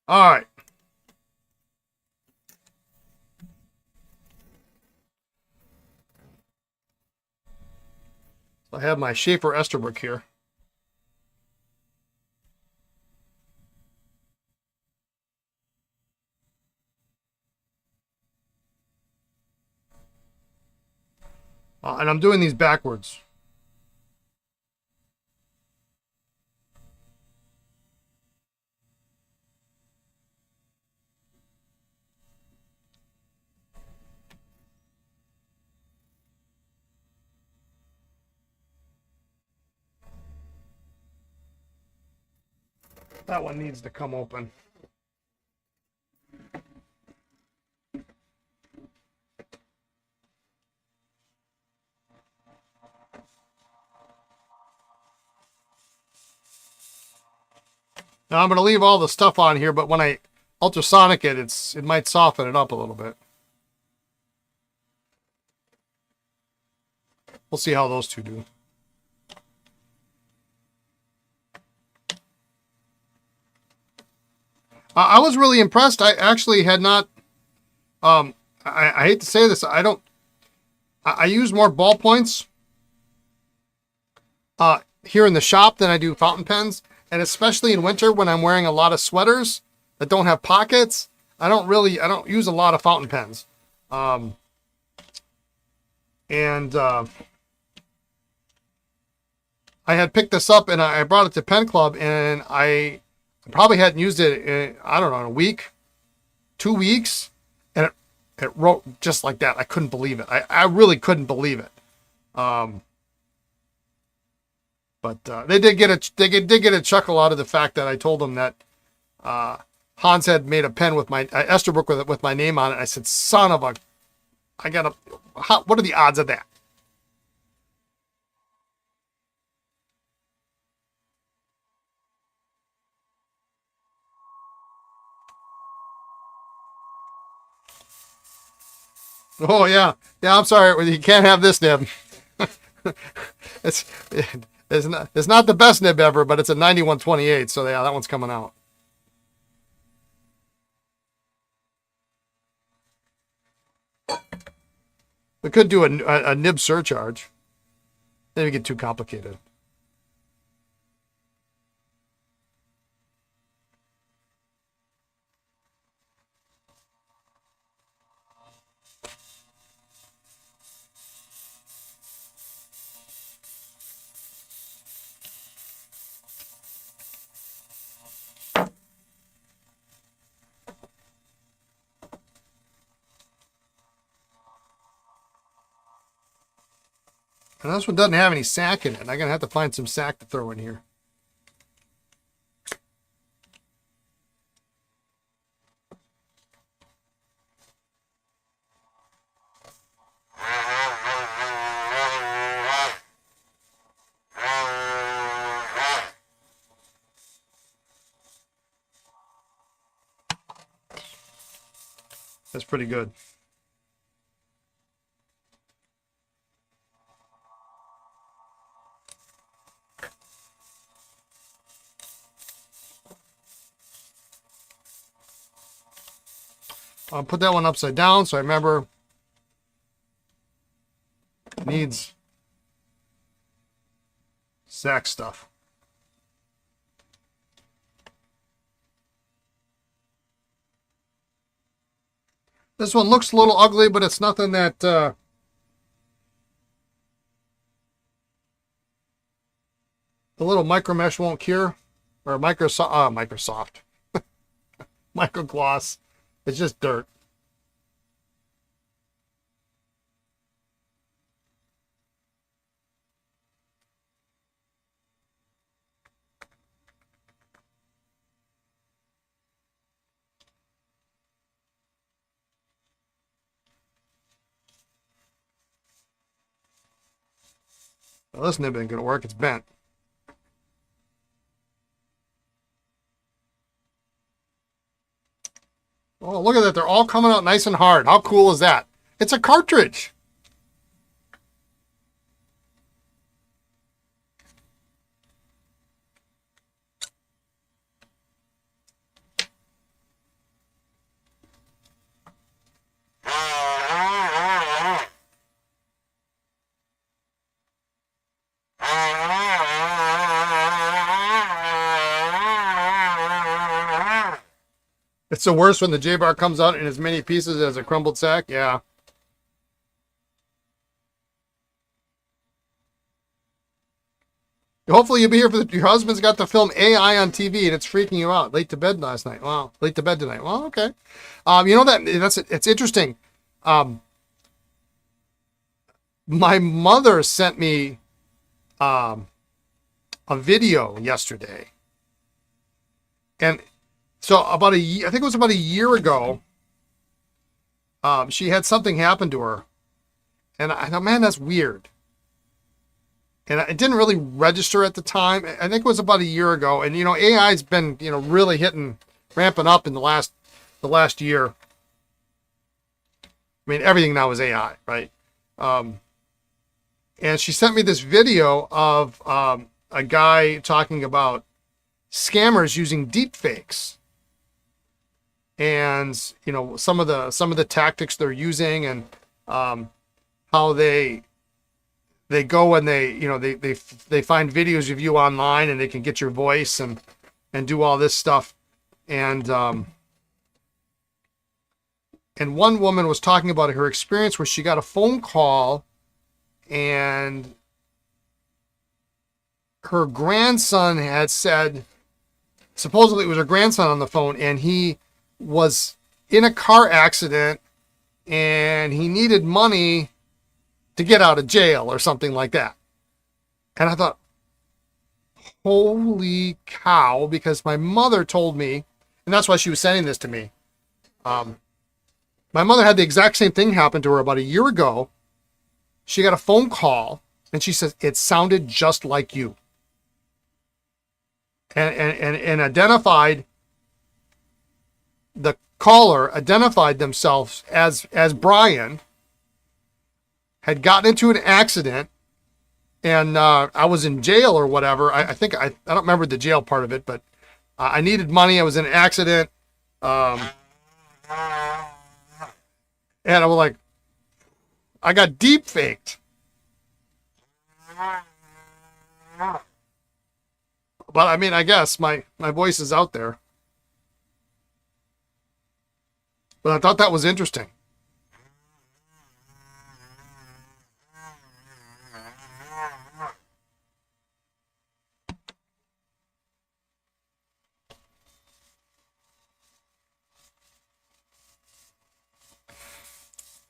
All right. So I have my Sheaffer Esterbrook here. And I'm doing these backwards. That one needs to come open. Now I'm going to leave all the stuff on here, but when I ultrasonic it, it might soften it up a little bit. We'll see how those two do. I was really impressed. I actually had not, I hate to say this, I use more ballpoints here in the shop than I do fountain pens. And especially in winter when I'm wearing a lot of sweaters that don't have pockets, I don't use a lot of fountain pens. I had picked this up and I brought it to Pen Club, and I probably hadn't used it in, I don't know, in a week, 2 weeks, and it wrote just like that. I couldn't believe it. I really couldn't believe it. But they did get a chuckle out of the fact that I told them that Hans had made a pen with my Esterbrook with my name on it. I said, "Son of a, what are the odds of that?" Oh yeah, yeah. I'm sorry, you can't have this nib. It's not the best nib ever, but it's a 9128. So yeah, that one's coming out. We could do a nib surcharge. Then we get too complicated. And this one doesn't have any sack in it. I'm going to have to find some sack to throw in here. That's pretty good. I'll put that one upside down so I remember it needs sack stuff. This one looks a little ugly, but it's nothing that the little micro mesh won't cure, or Microsoft micro gloss. It's just dirt. Well, this nib ain't gonna work. It's bent. Oh, look at that. They're all coming out nice and hard. How cool is that? It's a cartridge. It's the worst when the J-bar comes out in as many pieces as a crumbled sack. Yeah. Hopefully you'll be here for your husband's got the film AI on TV and it's freaking you out. Late to bed last night. Wow. Late to bed tonight. Well, okay. You know it's interesting. My mother sent me a video yesterday. And so I think it was about a year ago, she had something happen to her. And I thought, man, that's weird. And it didn't really register at the time. I think it was about a year ago. And, AI's been, really ramping up in the last year. I mean, everything now is AI, right? And she sent me this video of a guy talking about scammers using deep fakes, and you know, some of the tactics they're using, and how they go and they find videos of you online, and they can get your voice and do all this stuff. And one woman was talking about her experience where she got a phone call, and her grandson had said, supposedly it was her grandson on the phone, and he was in a car accident and he needed money to get out of jail or something like that. And I thought, holy cow, because my mother told me, and that's why she was sending this to me. My mother had the exact same thing happen to her about a year ago. She got a phone call, and she says, it sounded just like you. And identified, the caller identified themselves as Brian, had gotten into an accident, and I was in jail or whatever. I think, I don't remember the jail part of it, but I needed money. I was in an accident. And I was like, I got deep faked. But I mean, I guess my voice is out there. But I thought that was interesting.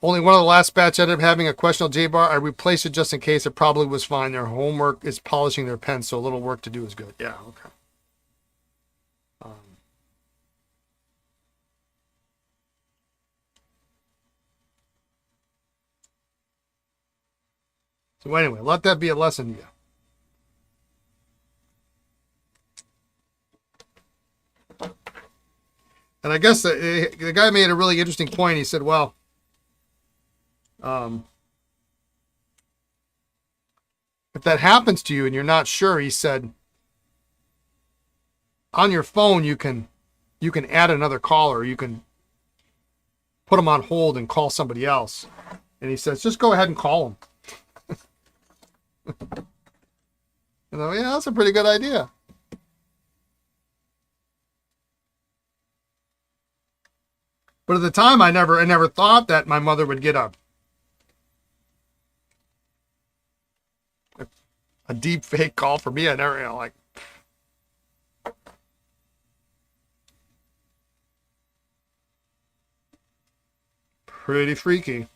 Only one of the last batch ended up having a questionable J-bar. I replaced it just in case. It probably was fine. Their homework is polishing their pens, so a little work to do is good. Yeah, okay. So anyway, let that be a lesson to you. And I guess the guy made a really interesting point. He said, well, if that happens to you and you're not sure, he said, on your phone you can add another caller. You can put them on hold and call somebody else. And he says, just go ahead and call them. Yeah, that's a pretty good idea. But at the time, I never thought that my mother would get a deep fake call for me. I never, like. Pretty freaky.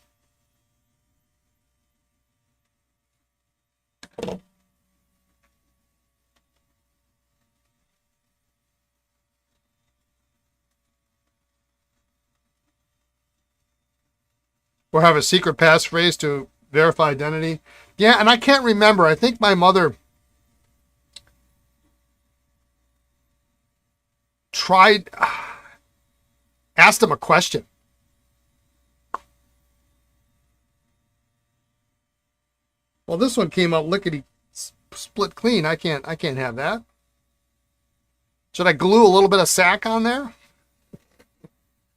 Or have a secret passphrase to verify identity. Yeah, and I can't remember. I think my mother asked him a question. Well, this one came out lickety split clean. I can't have that. Should I glue a little bit of sack on there?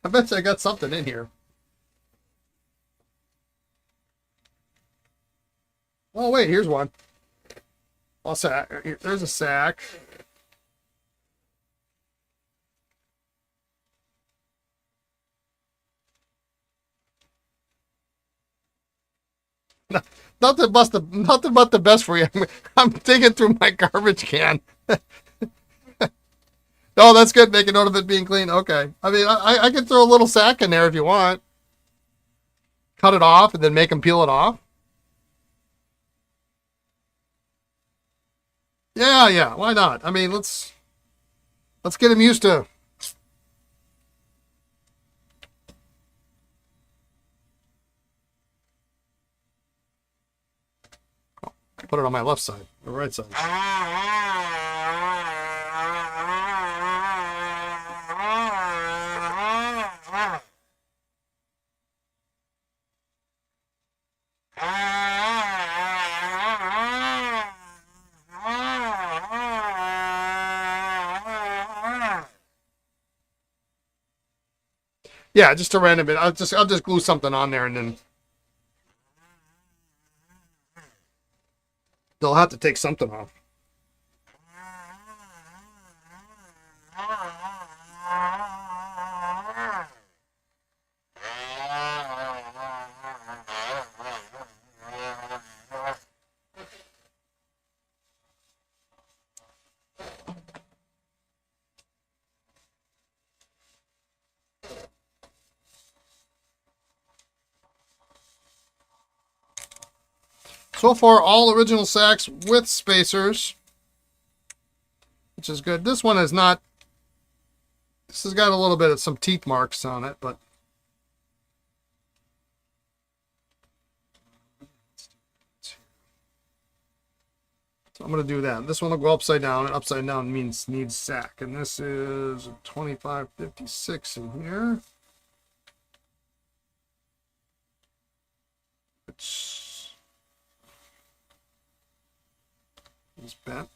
I bet you I got something in here. Oh, wait, here's one. I'll sack. There's a sack. Nothing but the best for you. I'm digging through my garbage can. Oh, that's good. Make a note of it being clean. Okay. I mean, I can throw a little sack in there if you want. Cut it off and then make them peel it off. Yeah. Why not? I mean, let's get them used to. Put it on my left side, the right side. Yeah, just a random bit. I'll just glue something on there, and then they'll have to take something off. So far, all original sacks with spacers, which is good. This one is not. This has got a little bit of some teeth marks on it, but so I'm going to do that. This one will go upside down, and upside down means needs sack. And this is a 2556 in here. Which is bent.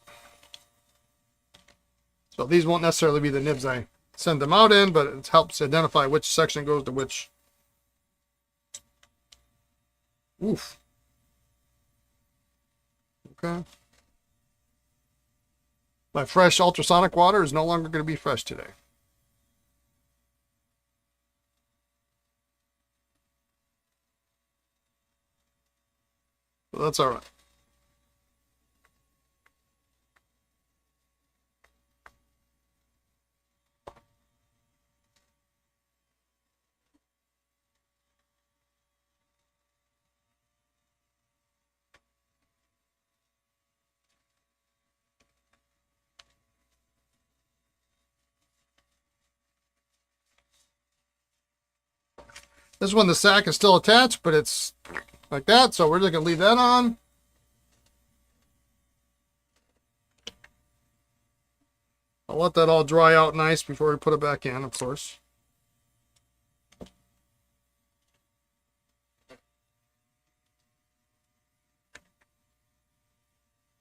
So these won't necessarily be the nibs I send them out in, but it helps identify which section goes to which. Oof. Okay. My fresh ultrasonic water is no longer going to be fresh today. So that's all right. This one, the sack is still attached, but it's like that, so we're just going to leave that on. I'll let that all dry out nice before we put it back in, of course.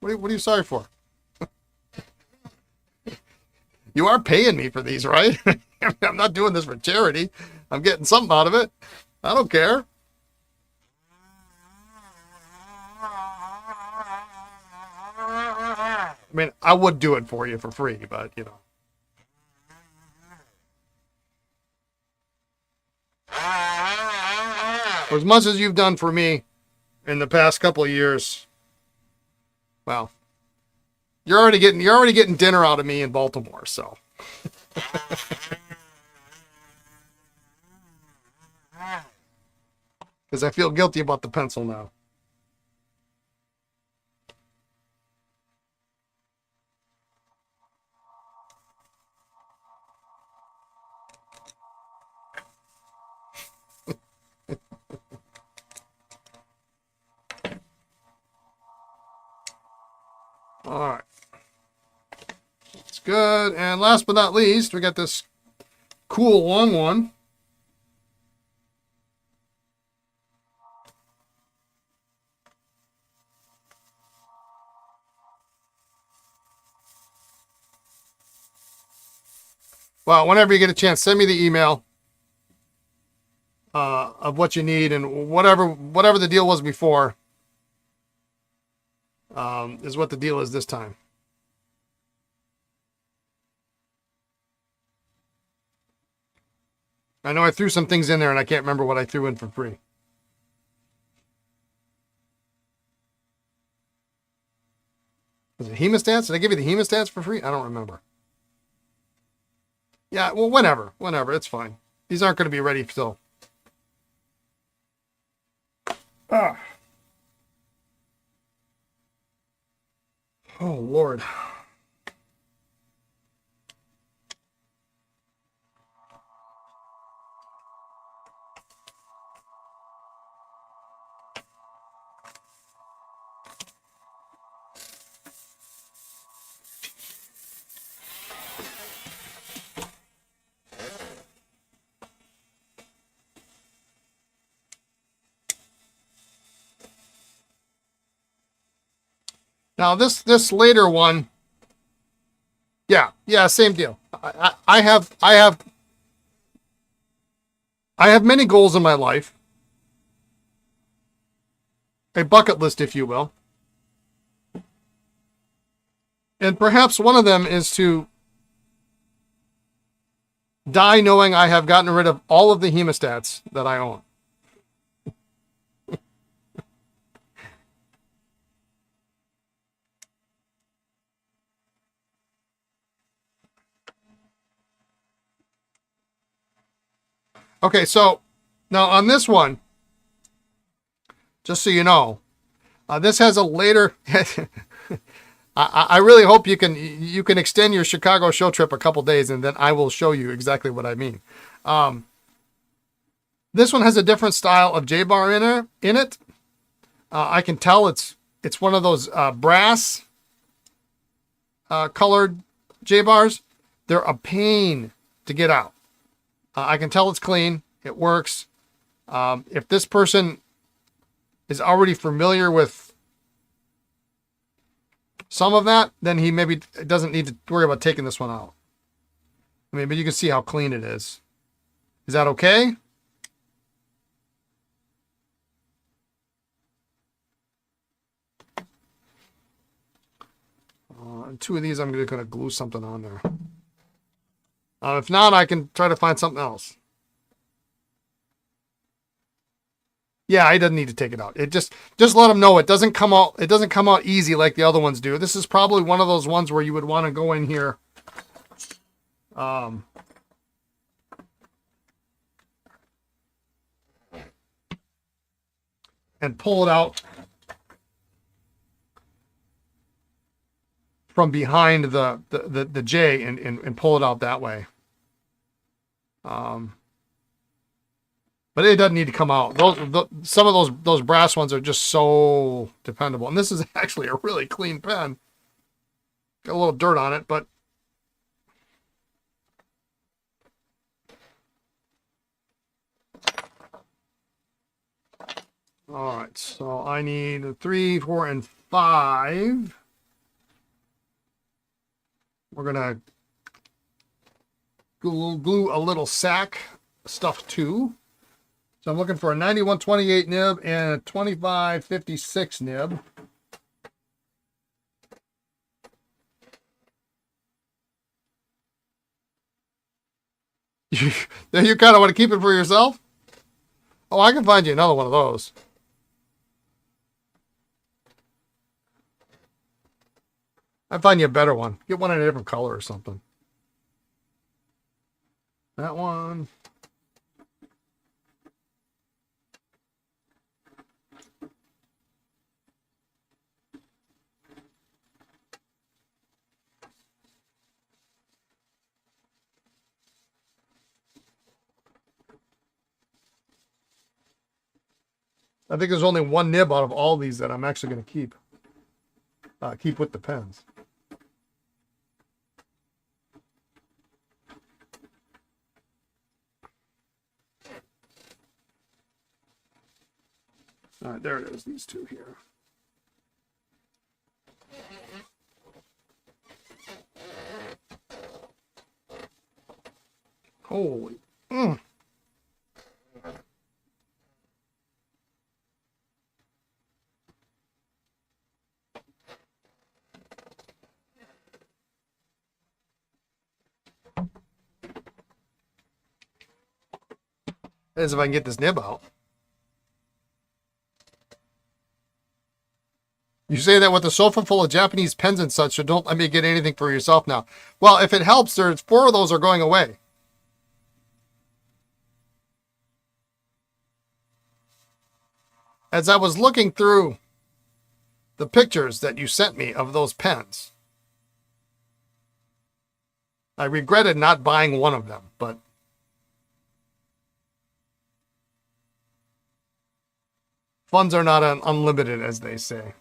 What are you sorry for? You are paying me for these, right? I'm not doing this for charity. I'm getting something out of it. I don't care. I mean, I would do it for you for free, but, you know. For as much as you've done for me in the past couple of years, well, you're already getting dinner out of me in Baltimore, so. Because I feel guilty about the pencil now. All right. That's good. And last but not least, we got this cool long one. Well, whenever you get a chance, send me the email of what you need, and whatever the deal was before is what the deal is this time. I know I threw some things in there, and I can't remember what I threw in for free. Was it hemostats? Did I give you the hemostats for free? I don't remember. Yeah, well, whenever, it's fine. These aren't going to be ready still. Ah. Oh, Lord. Now this later one, yeah, same deal. I have I have many goals in my life. A bucket list, if you will. And perhaps one of them is to die knowing I have gotten rid of all of the hemostats that I own. Okay, so now on this one, just so you know, this has a later. I really hope you can extend your Chicago show trip a couple days, and then I will show you exactly what I mean. This one has a different style of J-bar in it. I can tell it's one of those brass colored J-bars. They're a pain to get out. I can tell it's clean. It works. If this person is already familiar with some of that, then he maybe doesn't need to worry about taking this one out. I mean, but you can see how clean it is. Is that okay? Two of these, I'm going to glue something on there. If not, I can try to find something else. Yeah, he doesn't need to take it out. It just let him know it doesn't come out. It doesn't come out easy like the other ones do. This is probably one of those ones where you would want to go in here, and pull it out from behind the J and pull it out that way. But it doesn't need to come out. Some of those brass ones are just so dependable. And this is actually a really clean pen. Got a little dirt on it, but all right. So I need 3, 4, and 5. We're gonna glue a little sack stuff too. So I'm looking for a 9128 nib and a 2556 nib. You kind of want to keep it for yourself? Oh, I can find you another one of those. I'd find you a better one. Get one in a different color or something. That one. I think there's only one nib out of all these that I'm actually going to keep with the pens. All right, there it is, these two here. Holy. As if I can get this nib out. You say that with a sofa full of Japanese pens and such, so don't let me get anything for yourself now. Well, if it helps, there's 4 of those are going away. As I was looking through the pictures that you sent me of those pens, I regretted not buying one of them, but funds are not unlimited, as they say.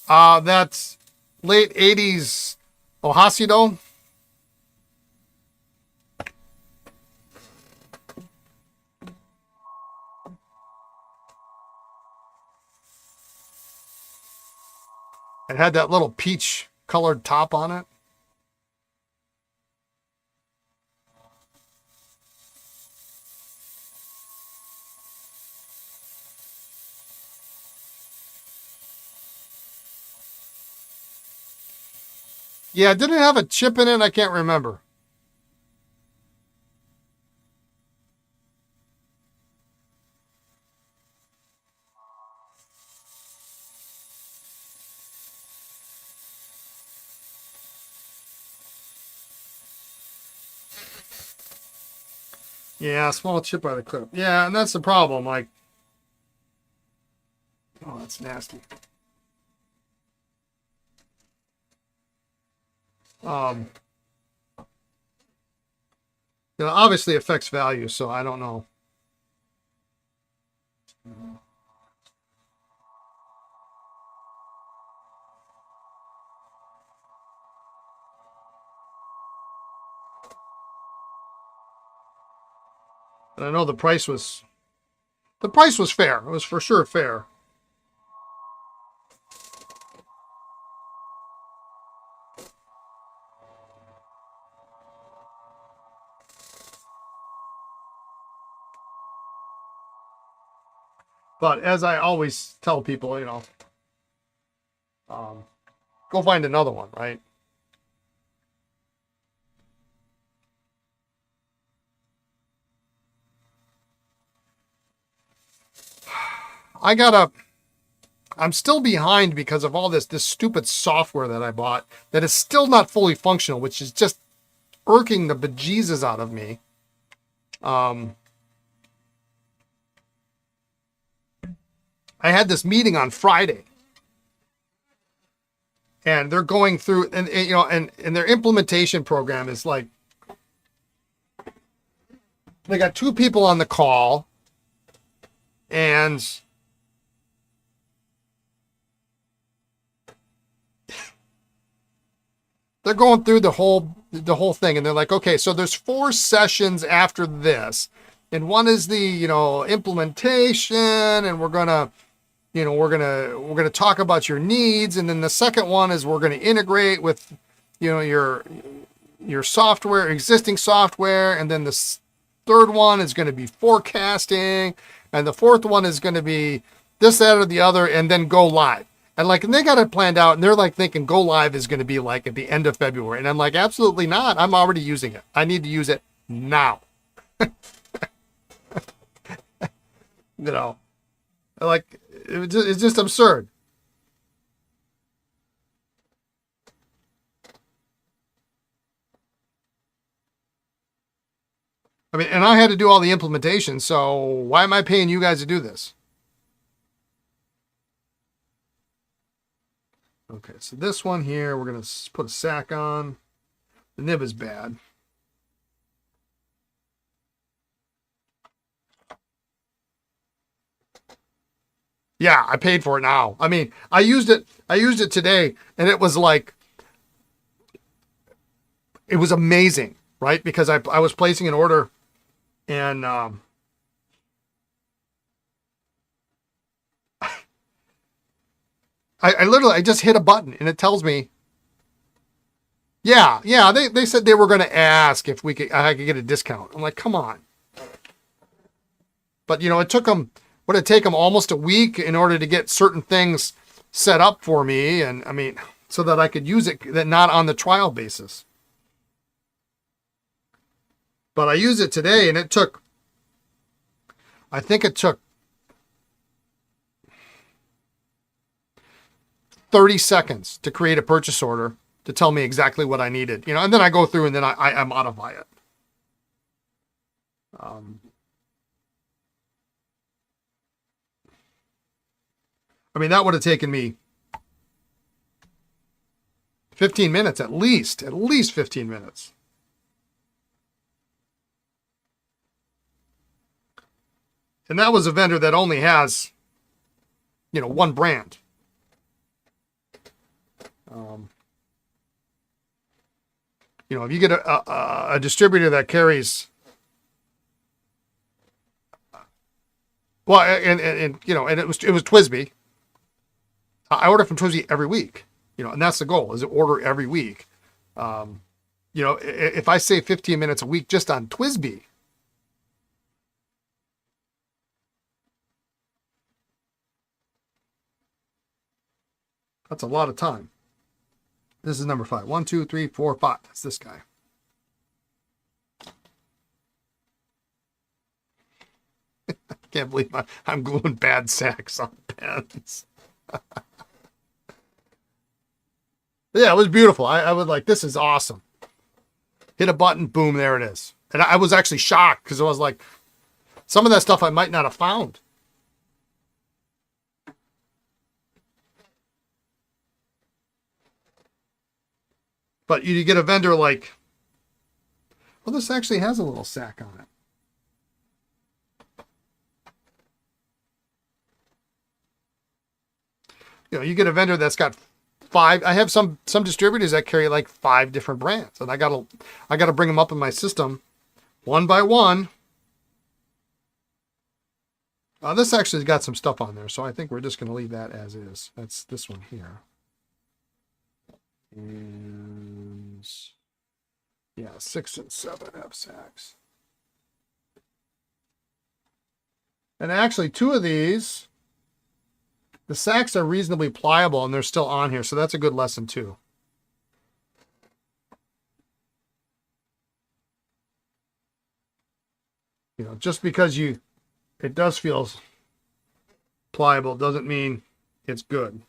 That's late 80s Ohasido. It had that little peach colored top on it. Yeah, did it have a chip in it? I can't remember. Yeah, small chip by the clip. Yeah, and that's the problem. Like, oh, that's nasty. Um, obviously affects value, so I don't know. But I know the price was fair. It was for sure fair. But as I always tell people, go find another one, right? I'm still behind because of all this stupid software that I bought that is still not fully functional, which is just irking the bejesus out of me. I had this meeting on Friday, and they're going through, and their implementation program is like, they got 2 people on the call, and they're going through the whole thing, and they're like, okay, so there's 4 sessions after this, and one is the implementation, and we're gonna talk about your needs, and then the second one is we're gonna integrate with your software, existing software, and then the third one is going to be forecasting, and the fourth one is going to be this, that, or the other, and then go live. And they got it planned out, and they're like thinking go live is going to be like at the end of February. And I'm like, absolutely not. I'm already using it. I need to use it now. Like, it's just absurd. I mean, and I had to do all the implementation, so why am I paying you guys to do this? Okay, so this one here, we're going to put a sack on. The nib is bad. Yeah, I paid for it now. I mean, I used it today, and it was like, it was amazing, right? Because I was placing an order, and I literally just hit a button, and it tells me, yeah, they said they were going to ask if I could get a discount. I'm like, come on. But it took them, would it take them almost a week in order to get certain things set up for me, and I mean, so that I could use it, that not on the trial basis. But I used it today, and I think it took 30 seconds to create a purchase order to tell me exactly what I needed, and then I go through and then I modify it. I mean, that would have taken me 15 minutes at least 15 minutes. And that was a vendor that only has, one brand. If you get a distributor that carries, well, and it was TWSBI. I order from TWSBI every week. You know, and that's the goal, is to order every week. You know, if I save 15 minutes a week just on TWSBI, that's a lot of time. This is number 5. 1, 2, 3, 4, 5. That's this guy. I can't believe I'm gluing bad sacks on pens. Yeah, it was beautiful. I was like, this is awesome. Hit a button, boom, there it is. And I was actually shocked because I was like, some of that stuff I might not have found. But you get a vendor like, well, this actually has a little sack on it. You know, you get a vendor that's got 5. I have some distributors that carry like 5 different brands, and I gotta bring them up in my system one by one. This actually has got some stuff on there, so I think we're just going to leave that as is. That's this one here. And yeah, 6 and 7 have sacks. And actually, 2 of these, the sacks are reasonably pliable and they're still on here, so that's a good lesson too. You know, just because it does feel pliable doesn't mean it's good.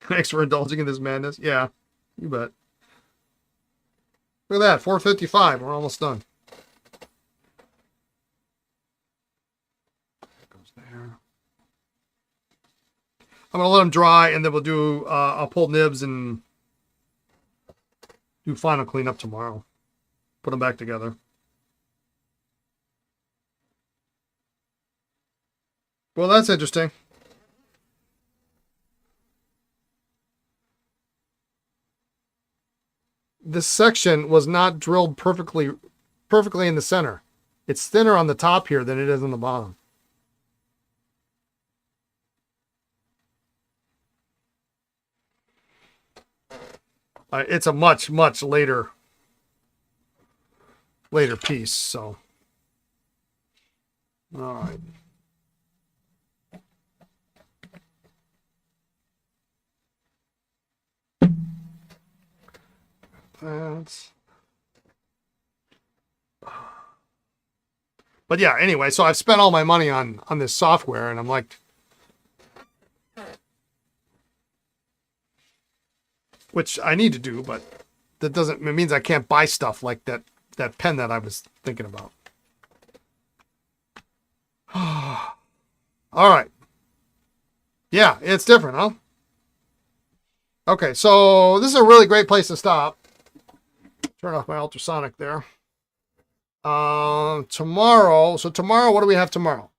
Thanks for indulging in this madness. Yeah, you bet. Look at that, 4:55. We're almost done. Goes there. I'm gonna let them dry, and then we'll do. I'll pull nibs and do final cleanup tomorrow. Put them back together. Well, that's interesting. This section was not drilled perfectly in the center. It's thinner on the top here than it is on the bottom. It's a much later piece, so all right. But yeah, anyway, so I've spent all my money on this software, and I'm like, which I need to do, but that doesn't, it means I can't buy stuff like that pen that I was thinking about. All right. Yeah, it's different, huh? Okay, so this is a really great place to stop. Turn off my ultrasonic there. Tomorrow, what do we have tomorrow?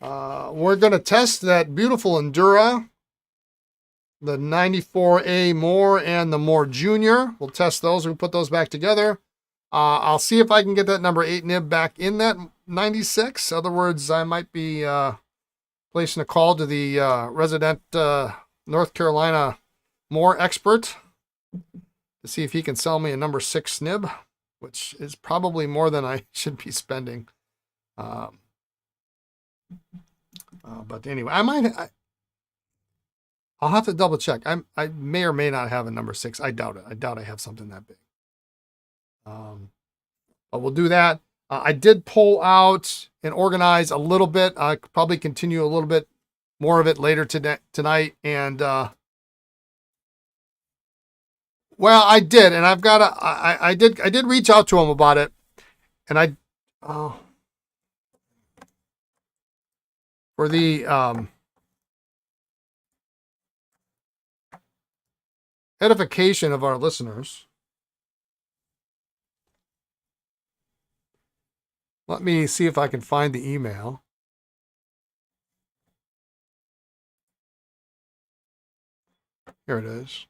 We're going to test that beautiful Endura, the 94A Moore and the Moore Junior. We'll test those. We'll put those back together. I'll see if I can get that number 8 nib back in that 96. In other words, I might be placing a call to the resident North Carolina Moore expert to see if he can sell me a number 6 nib, which is probably more than I should be spending. But anyway, I'll have to double check. I may or may not have a number 6. I doubt it. I doubt I have something that big. But we'll do that. I did pull out and organize a little bit. I could probably continue a little bit more of it later tonight. And well, I did, and I've got I did reach out to him about it, and for the edification of our listeners, let me see if I can find the email. Here it is.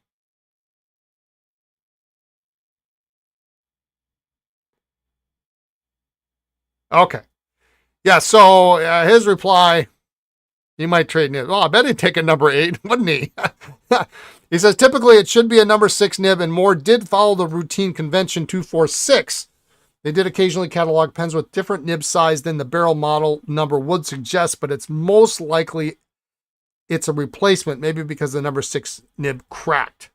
Okay. Yeah, so his reply, he might trade nibs. Oh, I bet he'd take a number 8, wouldn't he? He says, typically it should be a number 6 nib, and Moore did follow the routine convention 246. They did occasionally catalog pens with different nib size than the barrel model number would suggest, but it's most likely it's a replacement, maybe because the number 6 nib cracked.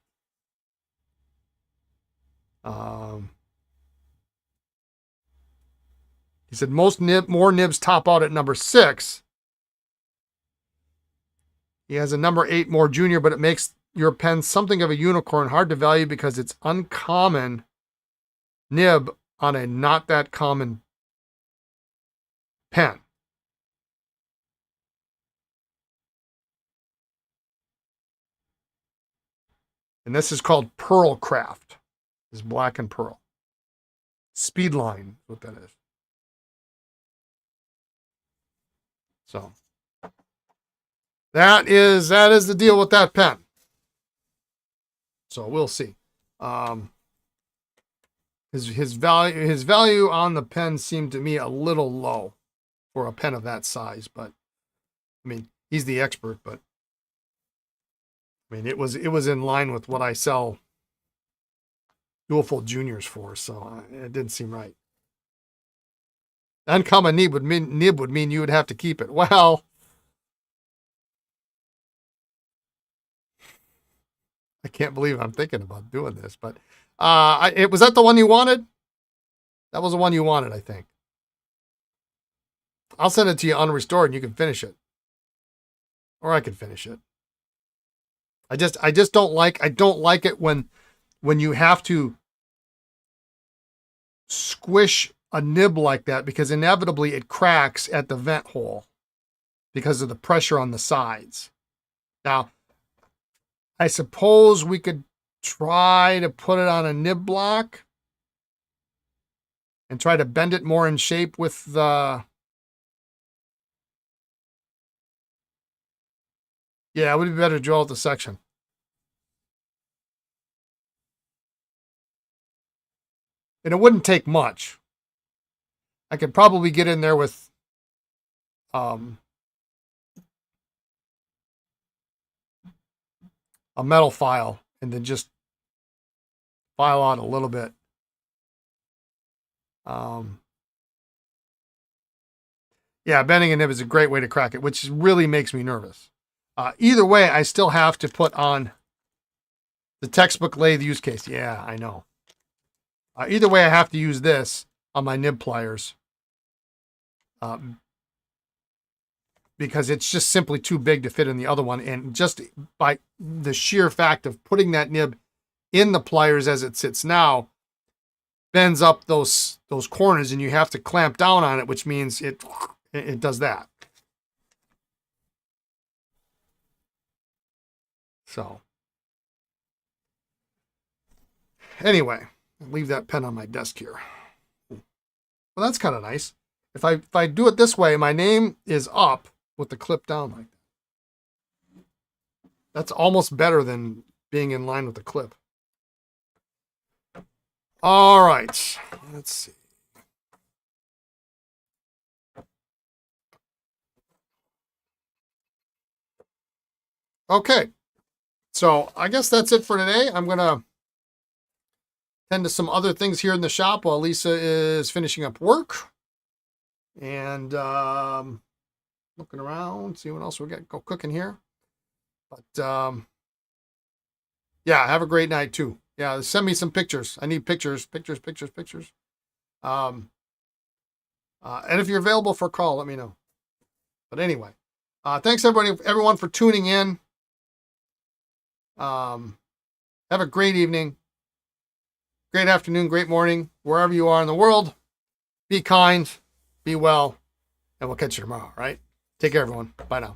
He said more nibs top out at number 6. He has a number 8 Moore Junior, but it makes your pen something of a unicorn, hard to value because it's uncommon nib on a not that common pen. And this is called Pearl Craft. It's black and pearl. Speedline is what that is. So that is the deal with that pen. So we'll see. His value on the pen seemed to me a little low for a pen of that size, but I mean, he's the expert, but I mean, it was in line with what I sell dual fold juniors for, so it didn't seem right. Uncommon nib would mean you would have to keep it. Well, I can't believe I'm thinking about doing this, but was that the one you wanted? That was the one you wanted, I think. I'll send it to you unrestored and you can finish it. Or I can finish it. I just don't like it when you have to squish a nib like that, because inevitably it cracks at the vent hole because of the pressure on the sides. Now, I suppose we could try to put it on a nib block and try to bend it more in shape with the... Yeah, it would be better to drill out the section. And it wouldn't take much. I could probably get in there with a metal file and then just file out a little bit. Yeah, bending a nib is a great way to crack it, which really makes me nervous. Either way, I still have to put on the textbook lathe use case. Yeah, I know. Either way, I have to use this on my nib pliers because it's just simply too big to fit in the other one. And just by the sheer fact of putting that nib in the pliers as it sits now, bends up those corners, and you have to clamp down on it, which means it does that. So anyway, I'll leave that pen on my desk here. Well, that's kind of nice. If I do it this way, my name is up with the clip down like that. That's almost better than being in line with the clip. All right, let's see. Okay, so I guess that's it for today. I'm going to tend to some other things here in the shop while Lisa is finishing up work. And looking around, see what else we got go cooking here. But yeah, have a great night too. Yeah, send me some pictures. I need pictures. And if you're available for a call, let me know. But anyway, thanks everyone for tuning in. Have a great evening, great afternoon, great morning, wherever you are in the world. Be kind, be well, and we'll catch you tomorrow, all right? Take care, everyone. Bye now.